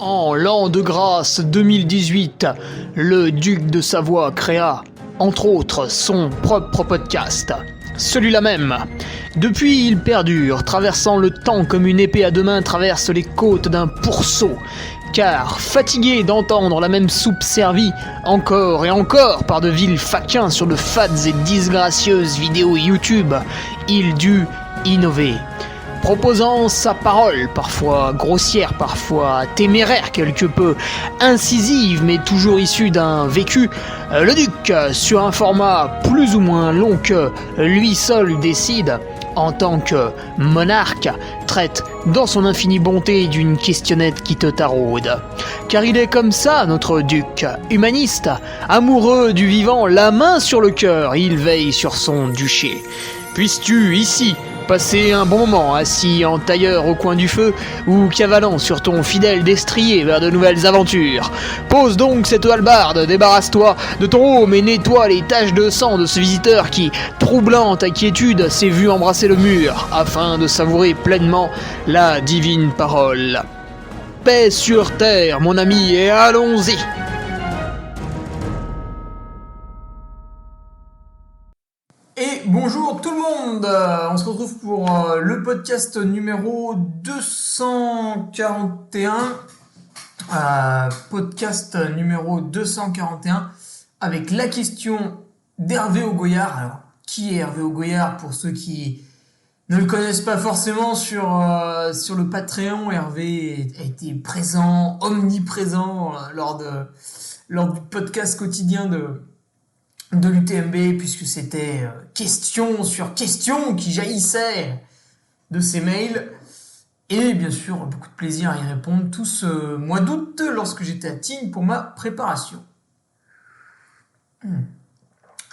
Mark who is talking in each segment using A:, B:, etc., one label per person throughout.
A: En l'an de grâce 2018, le duc de Savoie créa, entre autres, son propre podcast. Celui-là même. Depuis, il perdure, traversant le temps comme une épée à deux mains traverse les côtes d'un pourceau. Car, fatigué d'entendre la même soupe servie, encore et encore par de vils faquins sur de fades et disgracieuses vidéos YouTube, il dut innover. Proposant sa parole, parfois grossière, parfois téméraire quelque peu, incisive mais toujours issue d'un vécu, le duc, sur un format plus ou moins long que lui seul décide, en tant que monarque, traite dans son infinie bonté d'une questionnette qui te taraude. Car il est comme ça, notre duc, humaniste, amoureux du vivant, la main sur le cœur, il veille sur son duché. Puisses-tu, ici, passer un bon moment assis en tailleur au coin du feu ou cavalant sur ton fidèle destrier vers de nouvelles aventures. Pose donc cette hallebarde, débarrasse-toi de ton home et nettoie les taches de sang de ce visiteur qui, troublant ta quiétude, s'est vu embrasser le mur afin de savourer pleinement la divine parole. Paix sur terre, mon ami, et allons-y!
B: Et bonjour tout le monde, on se retrouve pour le podcast numéro 241, avec la question d'Hervé Augoyard. Alors, qui est Hervé Augoyard pour ceux qui ne le connaissent pas forcément sur le Patreon? Hervé a été présent, omniprésent lors du podcast quotidien de l'UTMB, puisque c'était question sur question qui jaillissait de ses mails, et bien sûr beaucoup de plaisir à y répondre tout ce mois d'août lorsque j'étais à Tignes pour ma préparation.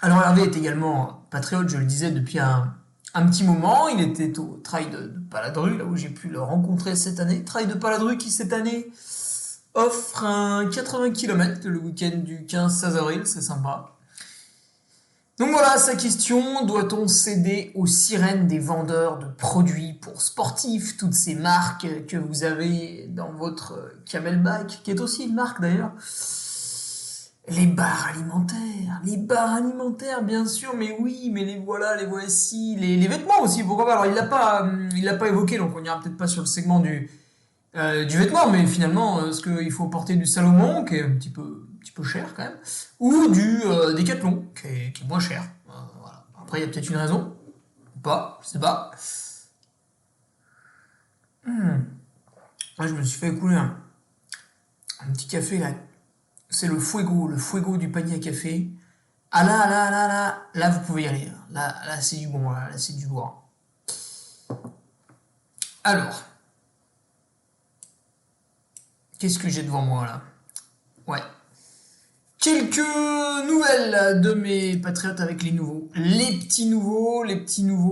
B: Alors Hervé est également patriote, je le disais depuis un petit moment. Il était au Trail de Paladru, là où j'ai pu le rencontrer cette année. Trail de Paladru qui cette année offre un 80 km le week-end du 15-16 avril, c'est sympa. Donc voilà sa question, doit-on céder aux sirènes des vendeurs de produits pour sportifs, toutes ces marques que vous avez dans votre Camelback, qui est aussi une marque d'ailleurs. Les barres alimentaires bien sûr, mais oui, mais les voici, les vêtements aussi, pourquoi pas. Alors il l'a pas évoqué, donc on ira peut-être pas sur le segment du vêtement, mais finalement, est-ce qu'il faut porter du Salomon, qui est un petit peu cher quand même, ou du Decathlon, qui est moins cher. Voilà. Après, il y a peut-être une raison, ou pas, je sais pas. Moi, je me suis fait écouler un petit café là. C'est le Fuego du panier à café. Ah là, vous pouvez y aller. Là c'est du bon, là c'est du lourd. Alors, qu'est-ce que j'ai devant moi là? Ouais. Quelques nouvelles de mes patriotes avec les nouveaux. Les petits nouveaux,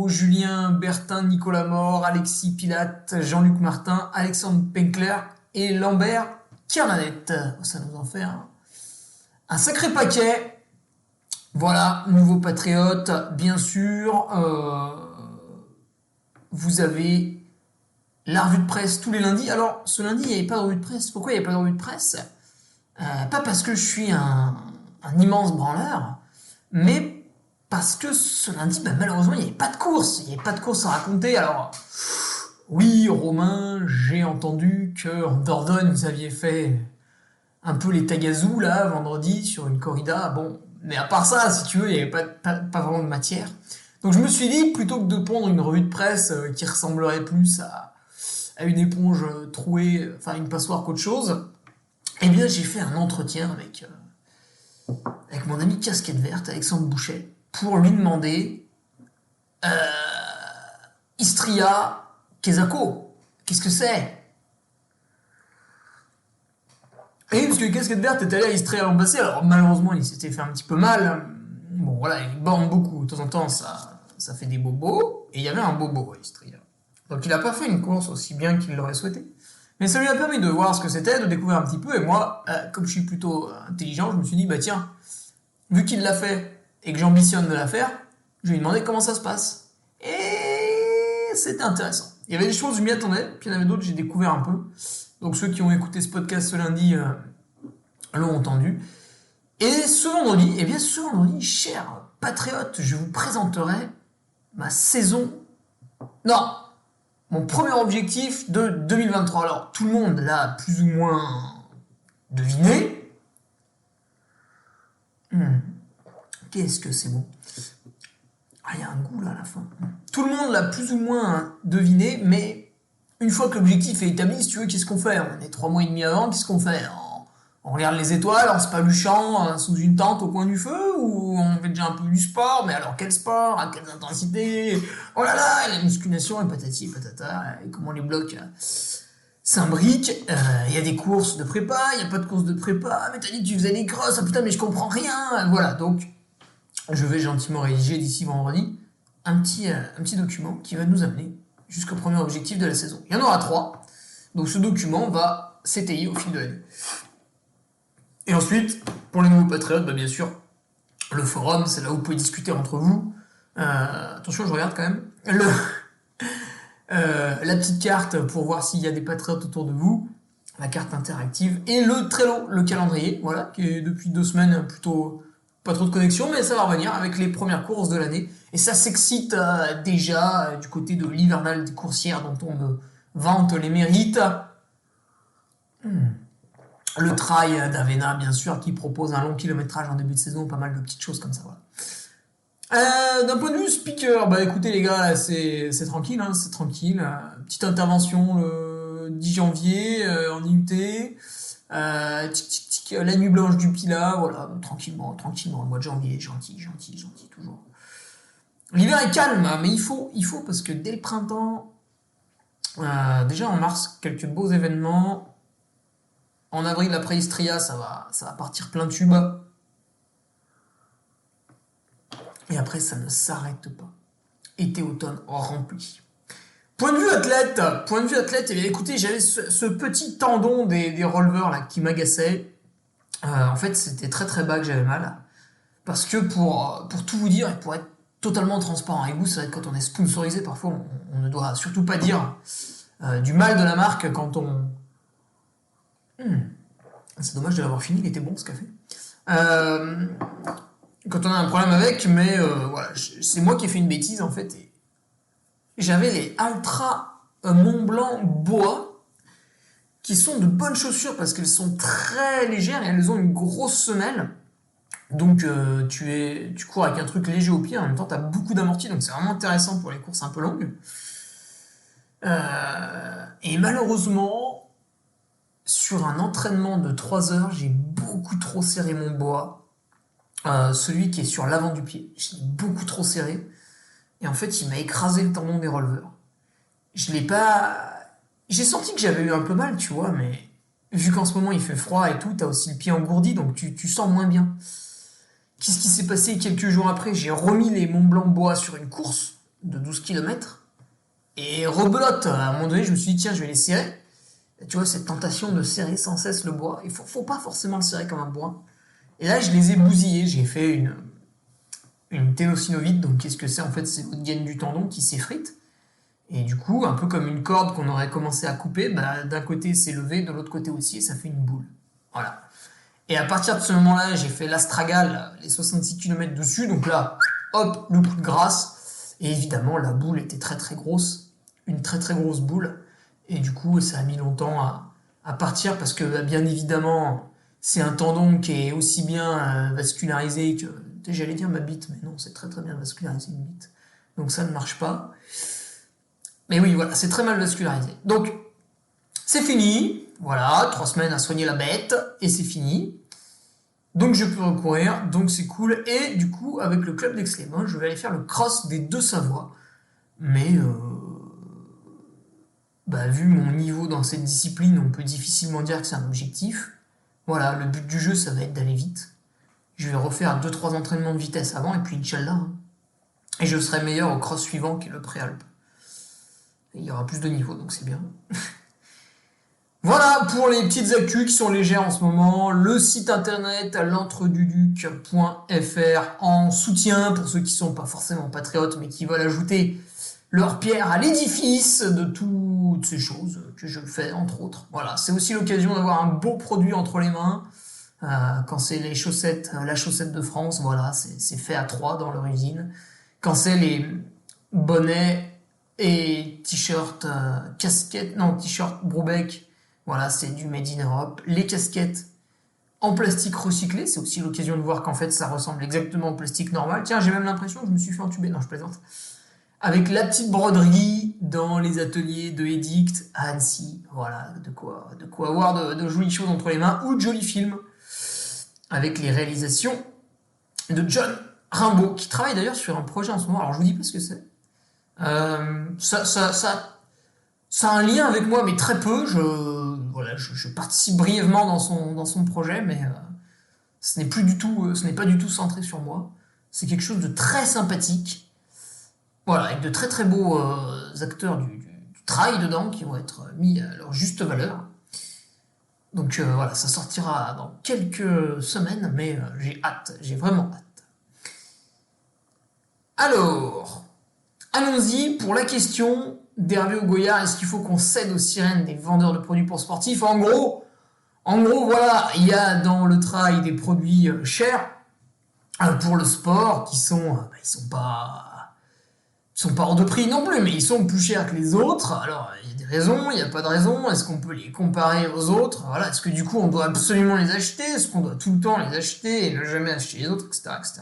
B: Julien Bertin, Nicolas Mort, Alexis Pilate, Jean-Luc Martin, Alexandre Penkler et Lambert Kernanette. Ça nous en fait un sacré paquet. Voilà, nouveaux patriotes, bien sûr. Vous avez la revue de presse tous les lundis. Alors, ce lundi, il n'y avait pas de revue de presse. Pourquoi il n'y avait pas de revue de presse ? Pas parce que je suis un immense branleur, mais parce que ce lundi, malheureusement, il n'y avait pas de course. Il n'y avait pas de course à raconter. Alors, oui, Romain, j'ai entendu qu'en Dordogne, vous aviez fait un peu les tagazous, là, vendredi, sur une corrida. Bon, mais à part ça, si tu veux, il n'y avait pas vraiment de matière. Donc je me suis dit, plutôt que de pondre une revue de presse qui ressemblerait plus à une éponge trouée, enfin une passoire qu'autre chose, eh bien, j'ai fait un entretien avec mon ami Casquette Verte, Alexandre Bouchet, pour lui demander Istria Kezako, qu'est-ce que c'est? Et parce que Casquette Verte est allé à Istria l'an passé, alors malheureusement, il s'était fait un petit peu mal. Bon, voilà, il borne beaucoup, de temps en temps, ça fait des bobos, et il y avait un bobo à Istria. Donc il n'a pas fait une course aussi bien qu'il l'aurait souhaité. Mais ça lui a permis de voir ce que c'était, de découvrir un petit peu, et moi, comme je suis plutôt intelligent, je me suis dit, tiens, vu qu'il l'a fait, et que j'ambitionne de la faire, je lui ai demandé comment ça se passe. Et c'était intéressant. Il y avait des choses, je m'y attendais, puis il y en avait d'autres, j'ai découvert un peu. Donc ceux qui ont écouté ce podcast ce lundi l'ont entendu. Et ce vendredi, chers patriotes, je vous présenterai ma saison... Non, mon premier objectif de 2023. Alors, tout le monde l'a plus ou moins deviné. Qu'est-ce que c'est bon. Ah, il y a un goût là à la fin. Tout le monde l'a plus ou moins deviné, mais une fois que l'objectif est établi, si tu veux, qu'est-ce qu'on fait? On est 3 mois et demi avant, qu'est-ce qu'on fait? On regarde les étoiles en se paluchant sous une tente au coin du feu, ou on fait déjà un peu du sport, mais alors quel sport, à quelle intensité? Oh là là, la musculation, et patati et patata, et comment les blocs s'imbriquent. Il y a des courses de prépa, il n'y a pas de courses de prépa, mais t'as dit que tu faisais des crosses, ah putain mais je comprends rien. Voilà, donc je vais gentiment rédiger d'ici vendredi un petit document qui va nous amener jusqu'au premier objectif de la saison. Il y en aura 3, donc ce document va s'étayer au fil de l'année. Et ensuite, pour les nouveaux patriotes, bien sûr, le forum, c'est là où vous pouvez discuter entre vous. Attention, je regarde quand même. La petite carte pour voir s'il y a des patriotes autour de vous, la carte interactive, et le Trello, le calendrier, voilà, qui est depuis 2 semaines plutôt pas trop de connexion, mais ça va revenir avec les premières courses de l'année. Et ça s'excite déjà du côté de l'hivernal des coursières dont on me vante les mérites. Le trail d'Avena, bien sûr, qui propose un long kilométrage en début de saison, pas mal de petites choses comme ça. Voilà. D'un point de vue speaker, écoutez les gars, là, c'est tranquille, hein, c'est tranquille. Petite intervention le 10 janvier en IUT. La nuit blanche du Pilat, voilà, tranquillement, le mois de janvier, gentil, toujours. L'hiver est calme, mais il faut parce que dès le printemps, déjà en mars, quelques beaux événements. En avril, après Istria, ça va partir plein de tubes. Et après, ça ne s'arrête pas. Été, automne, rempli. Point de vue athlète, eh bien, écoutez, j'avais ce petit tendon des releveurs là, qui m'agaçait. En fait, c'était très très bas que j'avais mal. Parce que pour tout vous dire, et pour être totalement transparent avec vous, c'est vrai que quand on est sponsorisé, parfois, on ne doit surtout pas dire du mal de la marque quand on... C'est dommage de l'avoir fini, il était bon ce café. Quand on a un problème avec, mais voilà, c'est moi qui ai fait une bêtise en fait. Et j'avais les Altra Mont Blanc Boa, qui sont de bonnes chaussures parce qu'elles sont très légères et elles ont une grosse semelle. Donc tu cours avec un truc léger au pied, en même temps tu as beaucoup d'amorti, donc c'est vraiment intéressant pour les courses un peu longues. Et malheureusement, sur un entraînement de 3 heures, j'ai beaucoup trop serré mon boa. Celui qui est sur l'avant du pied. J'ai beaucoup trop serré. Et en fait, il m'a écrasé le tendon des releveurs. Je l'ai pas... J'ai senti que j'avais eu un peu mal, tu vois, mais vu qu'en ce moment il fait froid et tout, t'as aussi le pied engourdi, donc tu sens moins bien. Qu'est-ce qui s'est passé quelques jours après? J'ai remis les Mont Blanc Bois sur une course de 12 km. Et rebelote, à un moment donné, je me suis dit, tiens, je vais les serrer. Tu vois, cette tentation de serrer sans cesse le bois. Il faut pas forcément le serrer comme un bois. Et là, je les ai bousillés. J'ai fait une ténosynovite. Donc, qu'est-ce que c'est? En fait, c'est l'autre gaine du tendon qui s'effrite. Et du coup, un peu comme une corde qu'on aurait commencé à couper, d'un côté, c'est levé, de l'autre côté aussi, et ça fait une boule. Voilà. Et à partir de ce moment-là, j'ai fait l'astragale, les 66 km dessus. Donc là, hop, le coup de grâce. Et évidemment, la boule était très très grosse. Une très très grosse boule. Et du coup, ça a mis longtemps à partir parce que, bien évidemment, c'est un tendon qui est aussi bien vascularisé que... J'allais dire ma bite, mais non, c'est très très bien vascularisé une bite. Donc ça ne marche pas. Mais oui, voilà, c'est très mal vascularisé. Donc, c'est fini. Voilà, 3 semaines à soigner la bête, et c'est fini. Donc je peux recourir, donc c'est cool. Et du coup, avec le club d'Aix-les-Bains, je vais aller faire le cross des Deux-Savoies. Mais... vu mon niveau dans cette discipline, on peut difficilement dire que c'est un objectif. Voilà, le but du jeu, ça va être d'aller vite. Je vais refaire 2-3 entraînements de vitesse avant, et puis Inch'Allah. Hein. Et je serai meilleur au cross suivant, qui est le Préalpe. Il y aura plus de niveau, donc c'est bien. Voilà pour les petites actus qui sont légères en ce moment. Le site internet l'entreduduc.fr en soutien pour ceux qui sont pas forcément patriotes, mais qui veulent ajouter leur pierre à l'édifice de toutes ces choses que je fais, entre autres. Voilà, c'est aussi l'occasion d'avoir un beau produit entre les mains. Quand c'est les chaussettes, la chaussette de France, voilà, c'est fait à Troyes dans leur usine. Quand c'est les bonnets et t-shirts, casquettes, non, t-shirts Broubec, voilà, c'est du Made in Europe. Les casquettes en plastique recyclé, c'est aussi l'occasion de voir qu'en fait ça ressemble exactement au plastique normal. Tiens, j'ai même l'impression que je me suis fait entuber, non, je plaisante. Avec la petite broderie dans les ateliers de Edict à Annecy, voilà, de quoi avoir de jolies choses entre les mains, ou de jolis films, avec les réalisations de John Rimbaud, qui travaille d'ailleurs sur un projet en ce moment, alors je vous dis pas ce que c'est. Ça a un lien avec moi, mais très peu. Je participe brièvement dans son projet, mais ce n'est pas du tout centré sur moi. C'est quelque chose de très sympathique. Voilà, avec de très très beaux acteurs du trail dedans qui vont être mis à leur juste valeur. Donc voilà, ça sortira dans quelques semaines, mais j'ai hâte, j'ai vraiment hâte. Alors, allons-y pour la question d'Hervé Ougoyard. Est-ce qu'il faut qu'on cède aux sirènes des vendeurs de produits pour sportifs? En gros, voilà, il y a dans le trail des produits chers pour le sport qui ils sont pas hors de prix non plus, mais ils sont plus chers que les autres. Alors, il y a des raisons, il n'y a pas de raison. Est-ce qu'on peut les comparer aux autres? Voilà. Est-ce que du coup, on doit absolument les acheter? Est-ce qu'on doit tout le temps les acheter et ne jamais acheter les autres, etc., etc.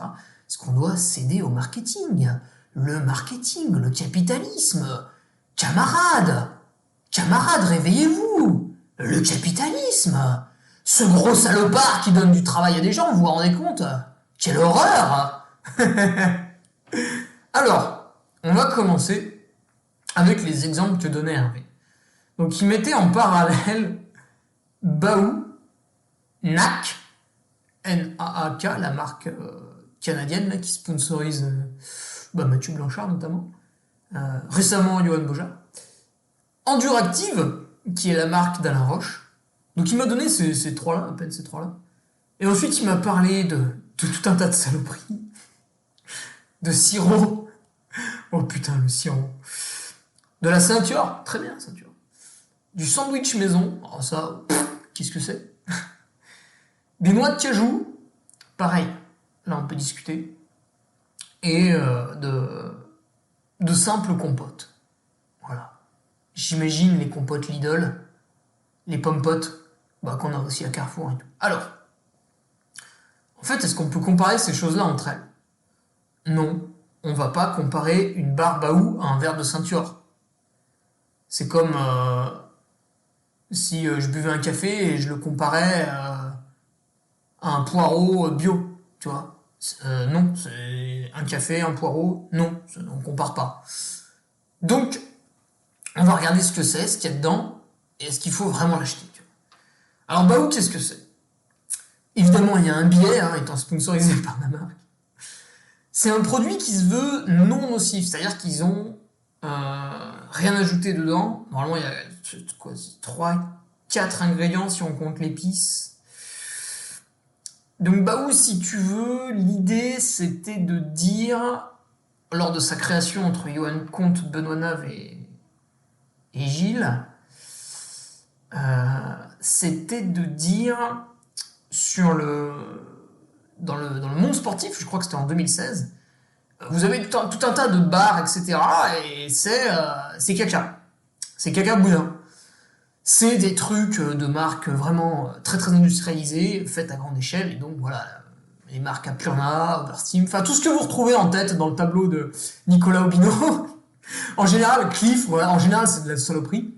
B: Est-ce qu'on doit céder au marketing? Le marketing, le capitalisme. Camarades, réveillez-vous. Le capitalisme. Ce gros salopard qui donne du travail à des gens, vous vous rendez compte? Quelle horreur! Alors, on va commencer avec les exemples que donnait Hervé. Donc, il mettait en parallèle Baou, NAK, N-A-A-K, la marque canadienne là, qui sponsorise Mathieu Blanchard notamment, récemment Johan Boja, Enduractive, qui est la marque d'Alain Roche. Donc, il m'a donné ces trois-là, à peine ces trois-là. Et ensuite, il m'a parlé de tout un tas de saloperies, de sirop. Oh putain, le sirop. De la ceinture, très bien, ceinture. Du sandwich maison, alors ça, qu'est-ce que c'est? Des noix de cajou, pareil, là on peut discuter. Et de simples compotes. Voilà. J'imagine les compotes Lidl, les pommes-potes, qu'on a aussi à Carrefour et tout. Alors, en fait, est-ce qu'on peut comparer ces choses-là entre elles? Non. On va pas comparer une barre Baou à un verre de ceinture. C'est comme si je buvais un café et je le comparais à un poireau bio, tu vois. Non, c'est un café, un poireau, non, on compare pas. Donc, on va regarder ce que c'est, ce qu'il y a dedans, et est-ce qu'il faut vraiment l'acheter. Alors Baou, qu'est-ce que c'est? Évidemment, il y a un billet, étant sponsorisé par la marque. C'est un produit qui se veut non nocif, c'est-à-dire qu'ils ont rien ajouté dedans. Normalement, il y a 3-4 ingrédients si on compte l'épice. Donc Baou, si tu veux, l'idée c'était de dire, lors de sa création entre Johan Comte, Benoît Nave et Gilles, c'était de dire dans le monde sportif, je crois que c'était en 2016, vous avez tout un tas de bars, etc. Et c'est caca. C'est caca boudin. C'est des trucs de marques vraiment très très industrialisées, faites à grande échelle. Et donc voilà, les marques Apurna, Oversteam, enfin tout ce que vous retrouvez en tête dans le tableau de Nicolas Obino. En général, Cliff, voilà, en général c'est de la saloperie.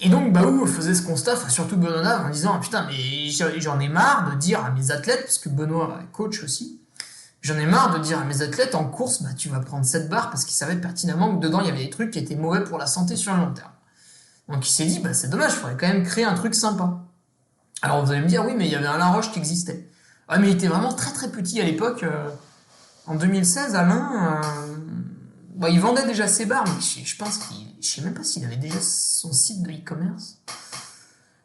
B: Et donc Baou faisait ce constat, surtout Benoît Nave, en disant putain, mais j'en ai marre de dire à mes athlètes, parce que Benoît est coach aussi, j'en ai marre de dire à mes athlètes en course, tu vas prendre 7 barres, parce qu'il savait pertinemment que dedans il y avait des trucs qui étaient mauvais pour la santé sur le long terme. Donc il s'est dit, c'est dommage, il faudrait quand même créer un truc sympa. Alors vous allez me dire, oui, mais il y avait Alain Roche qui existait. Ouais, mais il était vraiment très très petit à l'époque. En 2016, Alain, il vendait déjà ses barres, mais je pense je sais même pas s'il avait déjà son site de e-commerce.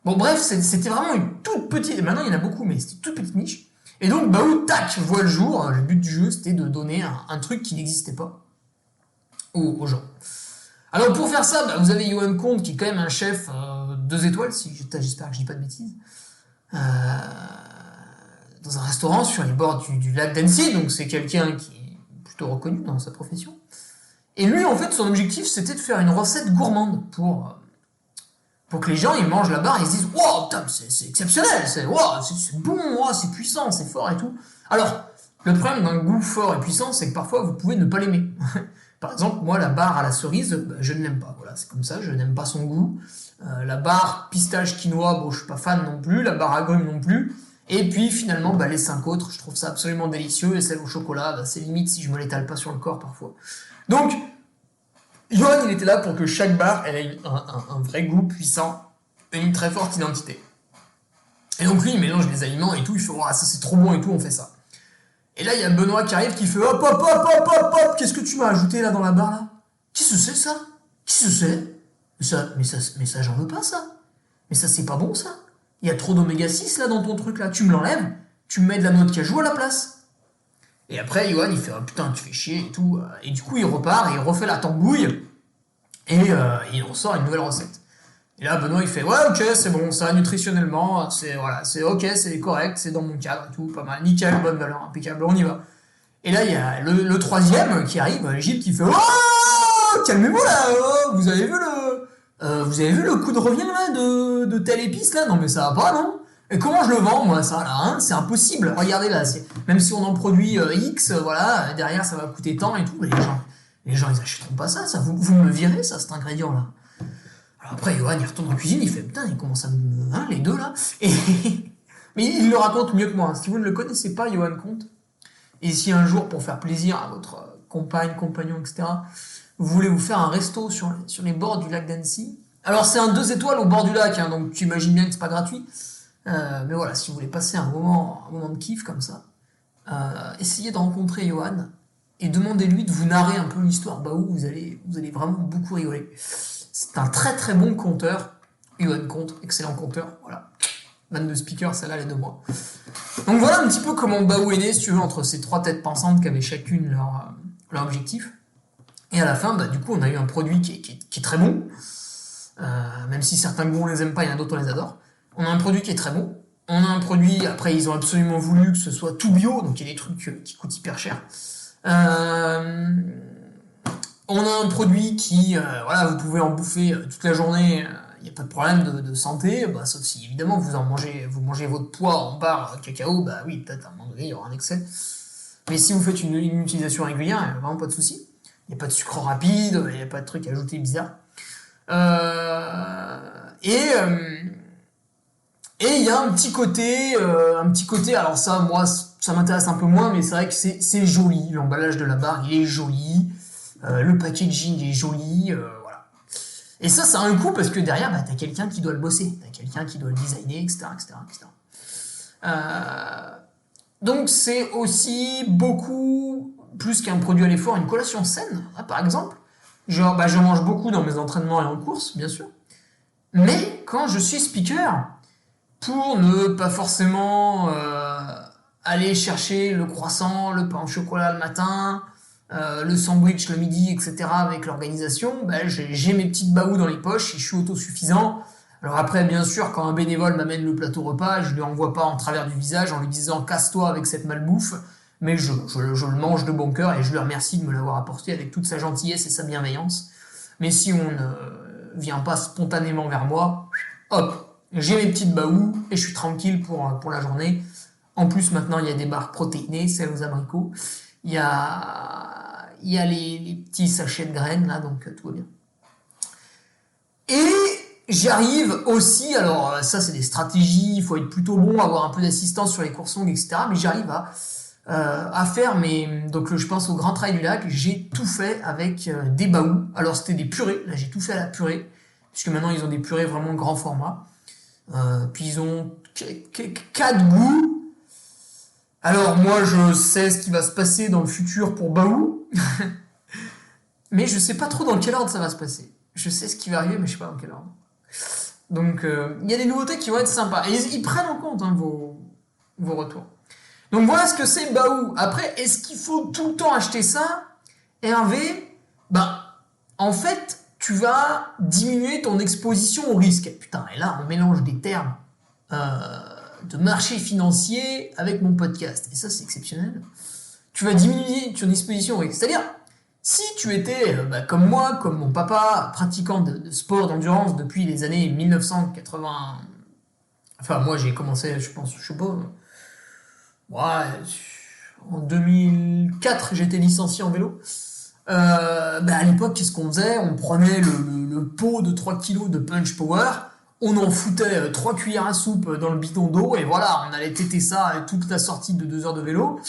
B: Bon bref, c'était vraiment une toute petite, maintenant il y en a beaucoup, mais c'était une toute petite niche. Et donc Baou, tac, voit le jour. Le but du jeu, c'était de donner un truc qui n'existait pas. aux gens. Alors pour faire ça, vous avez Johan Comte qui est quand même un chef 2 étoiles, j'espère que je dis pas de bêtises, dans un restaurant sur les bords du lac d'Annecy, donc c'est quelqu'un qui est plutôt reconnu dans sa profession. Et lui, en fait, son objectif, c'était de faire une recette gourmande pour que les gens ils mangent la barre et ils se disent « Wow, c'est exceptionnel, c'est bon, wow, c'est puissant, c'est fort et tout. » Alors, le problème d'un goût fort et puissant, c'est que parfois, vous pouvez ne pas l'aimer. Par exemple, moi, la barre à la cerise, je ne l'aime pas. Voilà, c'est comme ça, je n'aime pas son goût. La barre pistache quinoa, bon, je suis pas fan non plus. La barre agrumes non plus. Et puis, finalement, les 5 autres, je trouve ça absolument délicieux. Et celle au chocolat, c'est limite si je me l'étale pas sur le corps parfois. Donc, Johan, il était là pour que chaque barre elle ait un vrai goût puissant et une très forte identité. Et donc, lui, il mélange les aliments et tout. Il fait, ça c'est trop bon et tout, on fait ça. Et là, il y a Benoît qui arrive qui fait hop, hop, hop, hop, hop, hop, qu'est-ce que tu m'as ajouté là dans la barre là? Qui se sait ça? Qui se sait? Mais ça, j'en veux pas ça. Mais ça, c'est pas bon ça. Il y a trop d'oméga 6 là dans ton truc là. Tu me l'enlèves, tu me mets de la noix de cajou à la place. Et après, Johan, il fait putain, tu fais chier et tout. Et du coup, il repart et il refait la tambouille. Et il ressort une nouvelle recette. Et là, Benoît, il fait ouais, ok, c'est bon, ça, nutritionnellement, c'est ok, c'est correct, c'est dans mon cadre et tout, pas mal, nickel, bonne valeur, impeccable, on y va. Et là, il y a le troisième qui arrive, Gilles, qui fait oh, calmez-vous là, vous avez vu le coup de revient là de telle épice là? Non, mais ça va pas, non? Et comment je le vends, moi, ça, là, hein? C'est impossible. Regardez là, même si on en produit X, voilà, derrière, ça va coûter tant et tout, mais les gens, ils achèteront pas ça, vous me virez, ça, cet ingrédient là. Alors après, Johan, il retourne en cuisine, il fait putain, il commence à me. Hein, les deux là. Mais il le raconte mieux que moi. Si vous ne le connaissez pas, Johan Comte, et si un jour, pour faire plaisir à votre compagne, compagnon, etc., vous voulez vous faire un resto sur les bords du lac d'Annecy. Alors, c'est un 2 étoiles au bord du lac, hein, donc tu imagines bien que c'est pas gratuit. Mais voilà, si vous voulez passer un moment de kiff comme ça, essayez de rencontrer Johan et demandez-lui de vous narrer un peu l'histoire. Vous allez vraiment beaucoup rigoler. C'est un très très bon conteur. Johan Comte, excellent conteur. Voilà. Van de speaker, celle-là, elle est de moi. Donc voilà un petit peu comment Baou est né, si tu veux, entre ces 3 têtes pensantes qui avaient chacune leur objectif. Et à la fin, du coup, on a eu un produit qui est très bon. Même si certains goûts on les aime pas, il y en a d'autres on les adore. On a un produit qui est très bon. On a un produit, après ils ont absolument voulu que ce soit tout bio, donc il y a des trucs qui coûtent hyper cher. On a un produit qui, vous pouvez en bouffer toute la journée, il n'y a pas de problème de santé, sauf si évidemment vous mangez votre poids en barre cacao, oui, peut-être à un moment donné il y aura un excès. Mais si vous faites une utilisation régulière, il n'y a vraiment pas de souci. Il n'y a pas de sucre rapide, il n'y a pas de trucs ajoutés bizarres. Et il y a un petit côté, alors ça, moi, ça m'intéresse un peu moins, mais c'est vrai que c'est joli. L'emballage de la barre, il est joli. Le packaging est joli, voilà. Et ça a un coût parce que derrière, t'as quelqu'un qui doit le bosser, t'as quelqu'un qui doit le designer, etc., etc. Donc c'est aussi beaucoup plus qu'un produit à l'effort, une collation saine, par exemple. Genre, je mange beaucoup dans mes entraînements et en course, bien sûr. Mais quand je suis speaker, pour ne pas forcément aller chercher le croissant, le pain au chocolat le matin, le sandwich le midi, etc. avec l'organisation, j'ai mes petites baous dans les poches et je suis autosuffisant. Alors après, bien sûr, quand un bénévole m'amène le plateau repas, je lui envoie pas en travers du visage en lui disant « casse-toi avec cette malbouffe », mais je le mange de bon cœur et je lui remercie de me l'avoir apporté avec toute sa gentillesse et sa bienveillance. Mais si on ne vient pas spontanément vers moi, hop, j'ai mes petites baous et je suis tranquille pour la journée. En plus, maintenant, il y a des barres protéinées, celles aux abricots. Il y a les petits sachets de graines, là, donc tout va bien. Et j'arrive aussi, alors ça c'est des stratégies, il faut être plutôt bon, avoir un peu d'assistance sur les courses longues, etc. Mais j'arrive à faire donc je pense au Grand Trail du Lac, j'ai tout fait avec des baous. Alors c'était des purées, là j'ai tout fait à la purée, puisque maintenant ils ont des purées vraiment grand format. Puis ils ont 4 goûts. Alors moi je sais ce qui va se passer dans le futur pour Baou, mais je sais pas trop dans quel ordre ça va se passer. Je sais ce qui va arriver, mais je sais pas dans quel ordre. Donc il y a des nouveautés qui vont être sympas. Et ils prennent en compte vos retours. Donc voilà ce que c'est Baou. Après, est-ce qu'il faut tout le temps acheter ça? Hervé, en fait, tu vas diminuer ton exposition au risque. Putain, et là, on mélange des termes de marché financier avec mon podcast. Et ça, c'est exceptionnel. Tu vas diminuer ton exposition au risque. C'est-à-dire, si tu étais, comme moi, comme mon papa, pratiquant de sport d'endurance depuis les années 1980... Enfin, moi, j'ai commencé, je pense, je sais pas... Ouais, en 2004, j'étais licencié en vélo. À l'époque, qu'est-ce qu'on faisait? On prenait le pot de 3 kilos de Punch Power, on en foutait 3 cuillères à soupe dans le bidon d'eau, et voilà, on allait téter ça toute la sortie de 2 heures de vélo.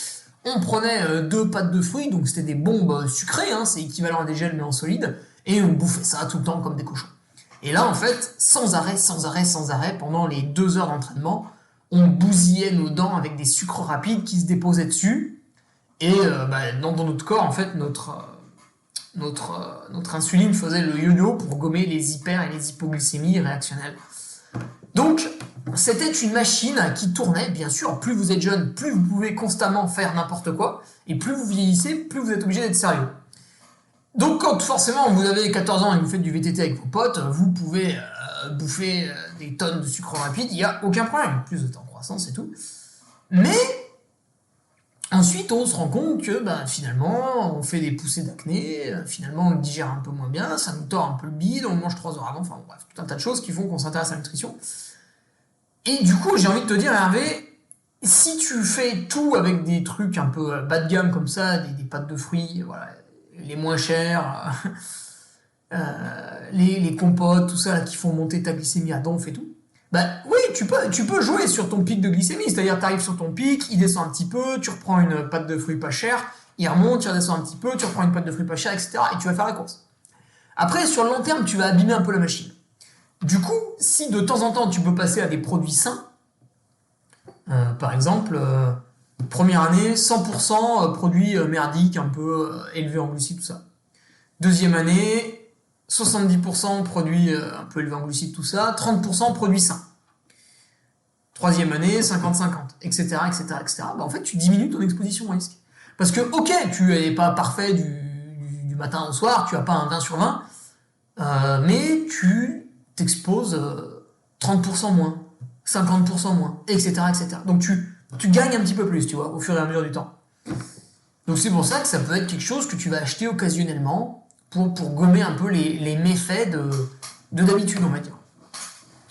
B: On prenait 2 pâtes de fruits, donc c'était des bombes sucrées, hein, c'est équivalent à des gels mais en solide, et on bouffait ça tout le temps comme des cochons. Et là, en fait, sans arrêt, pendant les 2 heures d'entraînement, on bousillait nos dents avec des sucres rapides qui se déposaient dessus, et dans notre corps, en fait, notre insuline faisait le yo-yo pour gommer les hyper et les hypoglycémies réactionnelles. Donc, c'était une machine qui tournait, bien sûr. Plus vous êtes jeune, plus vous pouvez constamment faire n'importe quoi, et plus vous vieillissez, plus vous êtes obligé d'être sérieux. Donc, quand forcément vous avez 14 ans et que vous faites du VTT avec vos potes, vous pouvez bouffer des tonnes de sucre rapide, il n'y a aucun problème. Plus vous êtes en croissance et tout. Mais ensuite, on se rend compte que finalement, on fait des poussées d'acné, finalement, on digère un peu moins bien, ça nous tord un peu le bide, on mange 3 heures avant, enfin bref, tout un tas de choses qui font qu'on s'intéresse à la nutrition. Et du coup, j'ai envie de te dire, Hervé, si tu fais tout avec des trucs un peu bas de gamme comme ça, des pâtes de fruits, voilà, les moins chers, les compotes, tout ça, là, qui font monter ta glycémie à donf et tout, oui, tu peux jouer sur ton pic de glycémie, c'est-à-dire tu arrives sur ton pic, il descend un petit peu, tu reprends une pâte de fruits pas chère, il remonte, tu redescends un petit peu, tu reprends une pâte de fruits pas chère, etc. et tu vas faire la course. Après, sur le long terme, tu vas abîmer un peu la machine. Du coup, si de temps en temps tu peux passer à des produits sains, par exemple, première année, 100% produits merdiques, un peu élevés en glucides, tout ça. Deuxième année, 70% produits un peu élevés en glucides, tout ça, 30% produits sains. Troisième année, 50-50, etc., etc., etc. En fait, tu diminues ton exposition au risque. Parce que, ok, tu n'es pas parfait du matin au soir, tu n'as pas un 20 sur 20, mais tu t'exposes 30% moins, 50% moins, etc., etc. Donc tu gagnes un petit peu plus, tu vois, au fur et à mesure du temps. Donc c'est pour ça que ça peut être quelque chose que tu vas acheter occasionnellement pour gommer un peu les méfaits de d'habitude, on va dire.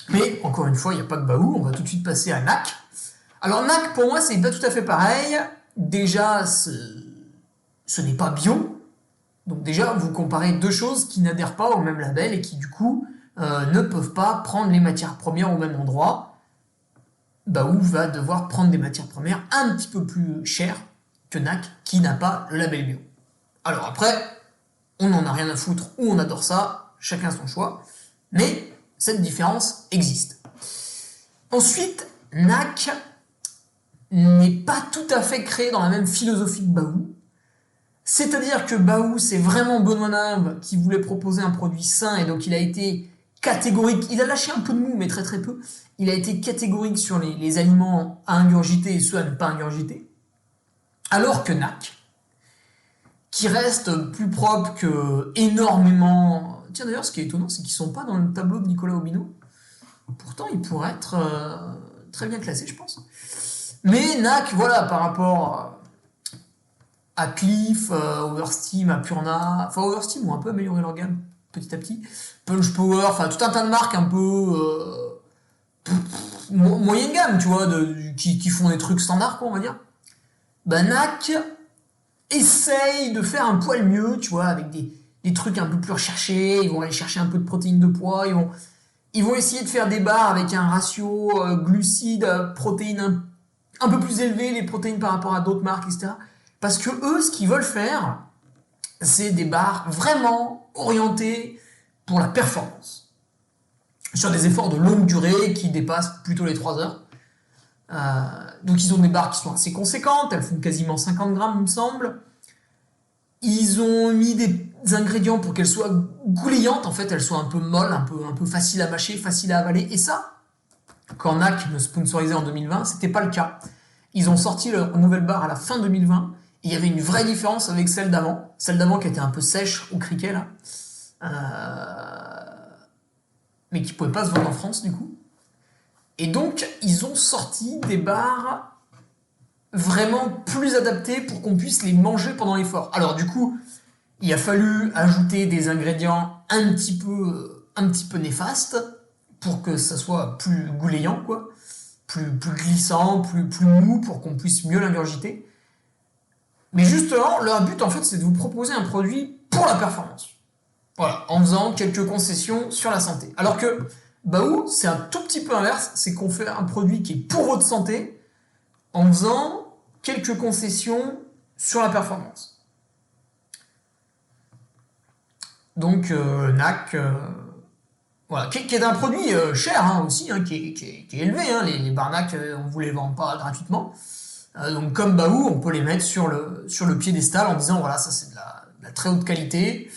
B: Mais, encore une fois, il n'y a pas que Baou, on va tout de suite passer à NAC. Alors NAC, pour moi, c'est pas tout à fait pareil. Déjà, ce n'est pas bio. Donc déjà, vous comparez deux choses qui n'adhèrent pas au même label et qui, du coup, ne peuvent pas prendre les matières premières au même endroit. Baou va devoir prendre des matières premières un petit peu plus chères que NAC, qui n'a pas le label bio. Alors après, on n'en a rien à foutre ou on adore ça, chacun son choix. Mais cette différence existe. Ensuite, NAC n'est pas tout à fait créé dans la même philosophie que Baou. C'est-à-dire que Baou, c'est vraiment Benoît Naëv qui voulait proposer un produit sain et donc il a été catégorique. Il a lâché un peu de mou, mais très très peu. Il a été catégorique sur les aliments à ingurgiter et ceux à ne pas ingurgiter. Alors que NAC, qui reste plus propre que énormément... Tiens, d'ailleurs, ce qui est étonnant, c'est qu'ils ne sont pas dans le tableau de Nicolas Obino. Pourtant, ils pourraient être très bien classés, je pense. Mais NAC, voilà, par rapport à Cliff, Oversteam, à Purna... Enfin, Oversteam ont un peu amélioré leur gamme, petit à petit. Punch Power, enfin, tout un tas de marques un peu... moyenne gamme, tu vois, qui font des trucs standards, quoi, on va dire. NAC essaye de faire un poil mieux, tu vois, avec des trucs un peu plus recherchés, ils vont aller chercher un peu de protéines de poids, ils vont essayer de faire des barres avec un ratio glucides, protéines un peu plus élevé, les protéines par rapport à d'autres marques, etc. Parce que eux, ce qu'ils veulent faire, c'est des barres vraiment orientées pour la performance. Sur des efforts de longue durée qui dépassent plutôt les 3 heures. Donc ils ont des barres qui sont assez conséquentes, elles font quasiment 50 grammes, il me semble. Ils ont mis des ingrédients pour qu'elles soient gouléantes, en fait, elles soient un peu molles, un peu faciles à mâcher, faciles à avaler. Et ça, quand NAC me sponsorisait en 2020, c'était pas le cas. Ils ont sorti leur nouvelle barre à la fin 2020, et il y avait une vraie différence avec celle d'avant qui était un peu sèche au criquet, là. mais qui ne pouvaient pas se vendre en France du coup. Et donc, ils ont sorti des bars vraiment plus adaptés pour qu'on puisse les manger pendant l'effort. Alors du coup, il a fallu ajouter des ingrédients un petit peu néfastes pour que ça soit plus gouléant, quoi, plus glissant, plus mou, pour qu'on puisse mieux l'ingurgiter. Mais justement, leur but, en fait, c'est de vous proposer un produit pour la performance. Voilà, en faisant quelques concessions sur la santé. Alors que Baou, c'est un tout petit peu inverse, c'est qu'on fait un produit qui est pour votre santé en faisant quelques concessions sur la performance. Donc NAC, voilà, qui est un produit cher hein, aussi, hein, qui est élevé. Hein, les bars NAC, on ne vous les vend pas gratuitement. Donc comme Baou, on peut les mettre sur le piédestal en disant voilà, ça c'est de la très haute qualité.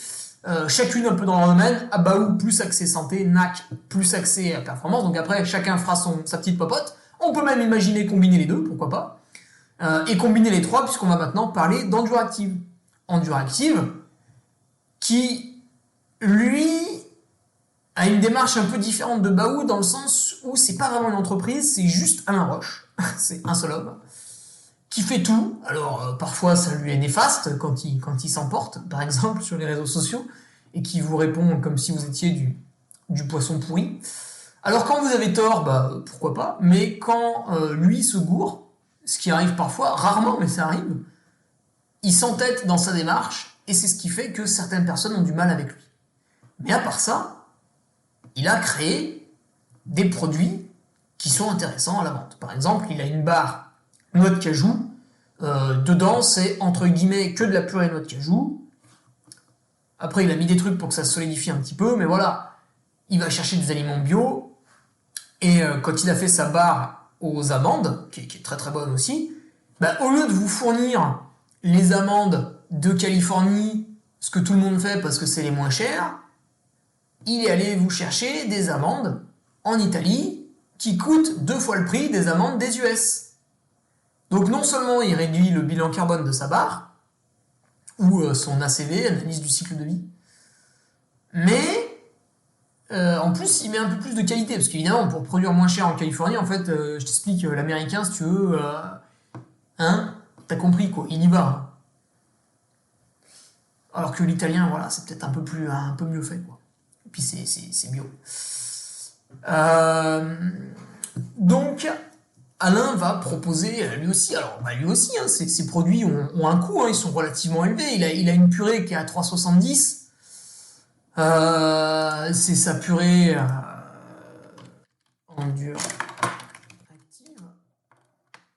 B: Chacune un peu dans leur domaine, à Baou plus axé santé, NAC plus axé à performance, donc après chacun fera sa petite popote, on peut même imaginer combiner les deux, pourquoi pas, et combiner les trois puisqu'on va maintenant parler d'Enduractive. Enduractive qui, lui, a une démarche un peu différente de Baou dans le sens où c'est pas vraiment une entreprise, c'est juste Alain Roche, c'est un seul homme, qui fait tout. Alors parfois ça lui est néfaste quand il s'emporte, par exemple sur les réseaux sociaux, et qui vous répond comme si vous étiez du poisson pourri. Alors quand vous avez tort, bah pourquoi pas, mais quand lui se gourre, ce qui arrive parfois, rarement mais ça arrive, il s'entête dans sa démarche, et c'est ce qui fait que certaines personnes ont du mal avec lui. Mais à part ça, il a créé des produits qui sont intéressants à la vente. Par exemple, il a une barre noix de cajou. Dedans, c'est entre guillemets que de la purée noix de cajou. Après, il a mis des trucs pour que ça se solidifie un petit peu, mais voilà, il va chercher des aliments bio. Et quand il a fait sa barre aux amandes, qui est très très bonne aussi, bah, au lieu de vous fournir les amandes de Californie, ce que tout le monde fait parce que c'est les moins chères, il est allé vous chercher des amandes en Italie qui coûtent 2 fois le prix des amandes des US. Donc non seulement il réduit le bilan carbone de sa barre, ou son ACV, analyse du cycle de vie, mais en plus il met un peu plus de qualité, parce qu'évidemment pour produire moins cher en Californie, en fait, je t'explique, l'américain si tu veux, hein, t'as compris quoi, il y va. Hein. Alors que l'italien, voilà, c'est peut-être un peu mieux fait quoi. Et puis c'est bio. Donc Alain va proposer lui aussi, alors bah, lui aussi, hein, ces produits ont un coût, hein, ils sont relativement élevés. Il a une purée qui est à 3,70. C'est sa purée Enduractive.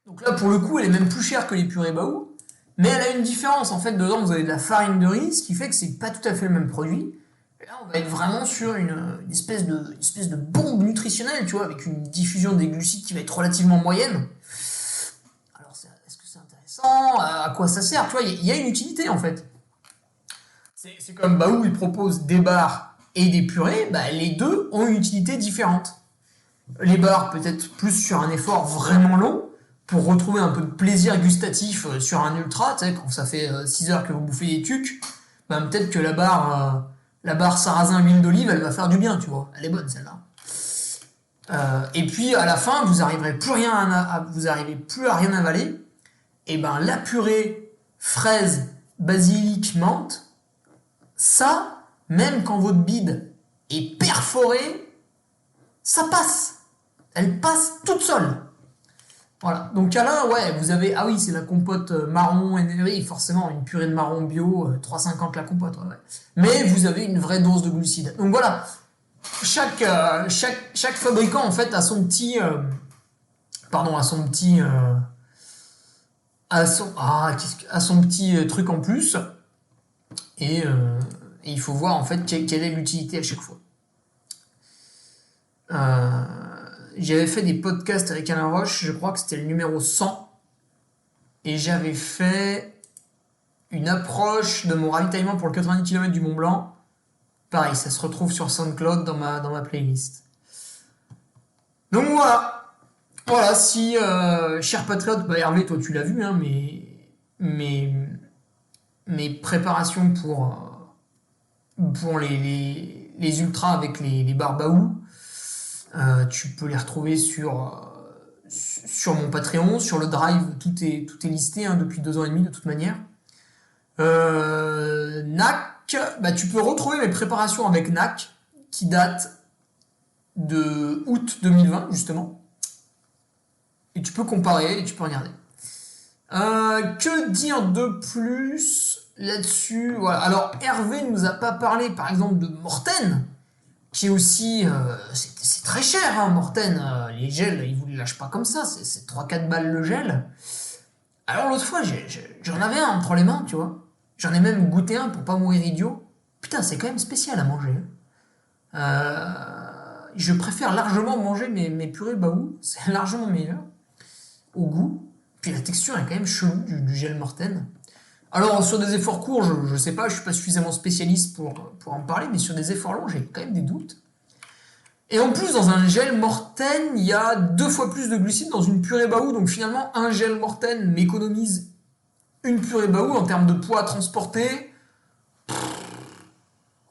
B: Donc là, pour le coup, elle est même plus chère que les purées Baou, mais elle a une différence. En fait, dedans, vous avez de la farine de riz, ce qui fait que c'est pas tout à fait le même produit. Et là, on va être vraiment sur une espèce de bombe nutritionnelle, tu vois, avec une diffusion des glucides qui va être relativement moyenne. Alors, est-ce que c'est intéressant? À quoi ça sert? Tu vois, il y a une utilité, en fait. C'est comme Baou, il propose des bars et des purées, bah, les deux ont une utilité différente. Les bars, peut-être plus sur un effort vraiment long, pour retrouver un peu de plaisir gustatif sur un ultra, tu sais, quand ça fait 6 heures que vous bouffez des tucs, bah, peut-être que la barre sarrasin huile d'olive, elle va faire du bien, tu vois. Elle est bonne, celle-là. Et puis, à la fin, vous n'arriverez plus à rien avaler. Et ben, la purée fraise, basilic, menthe, ça, même quand votre bide est perforée, ça passe. Elle passe toute seule. Voilà. Donc Alain, ouais, vous avez... Ah oui, c'est la compote marron. Oui, forcément, une purée de marron bio, 3,50 la compote. Ouais. Mais vous avez une vraie dose de glucides. Donc voilà. Chaque fabricant, en fait, a son petit... a son petit truc en plus. Et il faut voir, en fait, quelle est l'utilité à chaque fois. J'avais fait des podcasts avec Alain Roche, je crois que c'était le numéro 100, et j'avais fait une approche de mon ravitaillement pour le 90 km du Mont Blanc. Pareil, ça se retrouve sur SoundCloud dans ma playlist. Donc voilà, si cher patriote, bah Hervé, toi tu l'as vu, hein, mes préparations pour les ultras avec les barbaous. Tu peux les retrouver sur mon Patreon, sur le Drive, tout est listé hein, depuis 2 ans et demi de toute manière. NAC, bah, tu peux retrouver mes préparations avec NAC qui datent de août 2020 justement. Et tu peux comparer et tu peux regarder. Que dire de plus là-dessus? Voilà. Alors Hervé nous a pas parlé par exemple de Morten, qui est aussi... c'est très cher hein, Morten. Les gels, ils vous les lâchent pas comme ça, c'est 3-4 balles le gel. Alors l'autre fois, j'en avais un entre les mains, tu vois. J'en ai même goûté un pour pas mourir idiot. Putain, c'est quand même spécial à manger. Je préfère largement manger mes purées Baou, c'est largement meilleur au goût. Puis la texture est quand même chelou du gel Morten. Alors sur des efforts courts, je sais pas, je suis pas suffisamment spécialiste pour en parler, mais sur des efforts longs, j'ai quand même des doutes. Et en plus, dans un gel Morten, il y a 2 fois plus de glucides dans une purée Baou, donc finalement, un gel Morten m'économise une purée Baou en termes de poids transporté.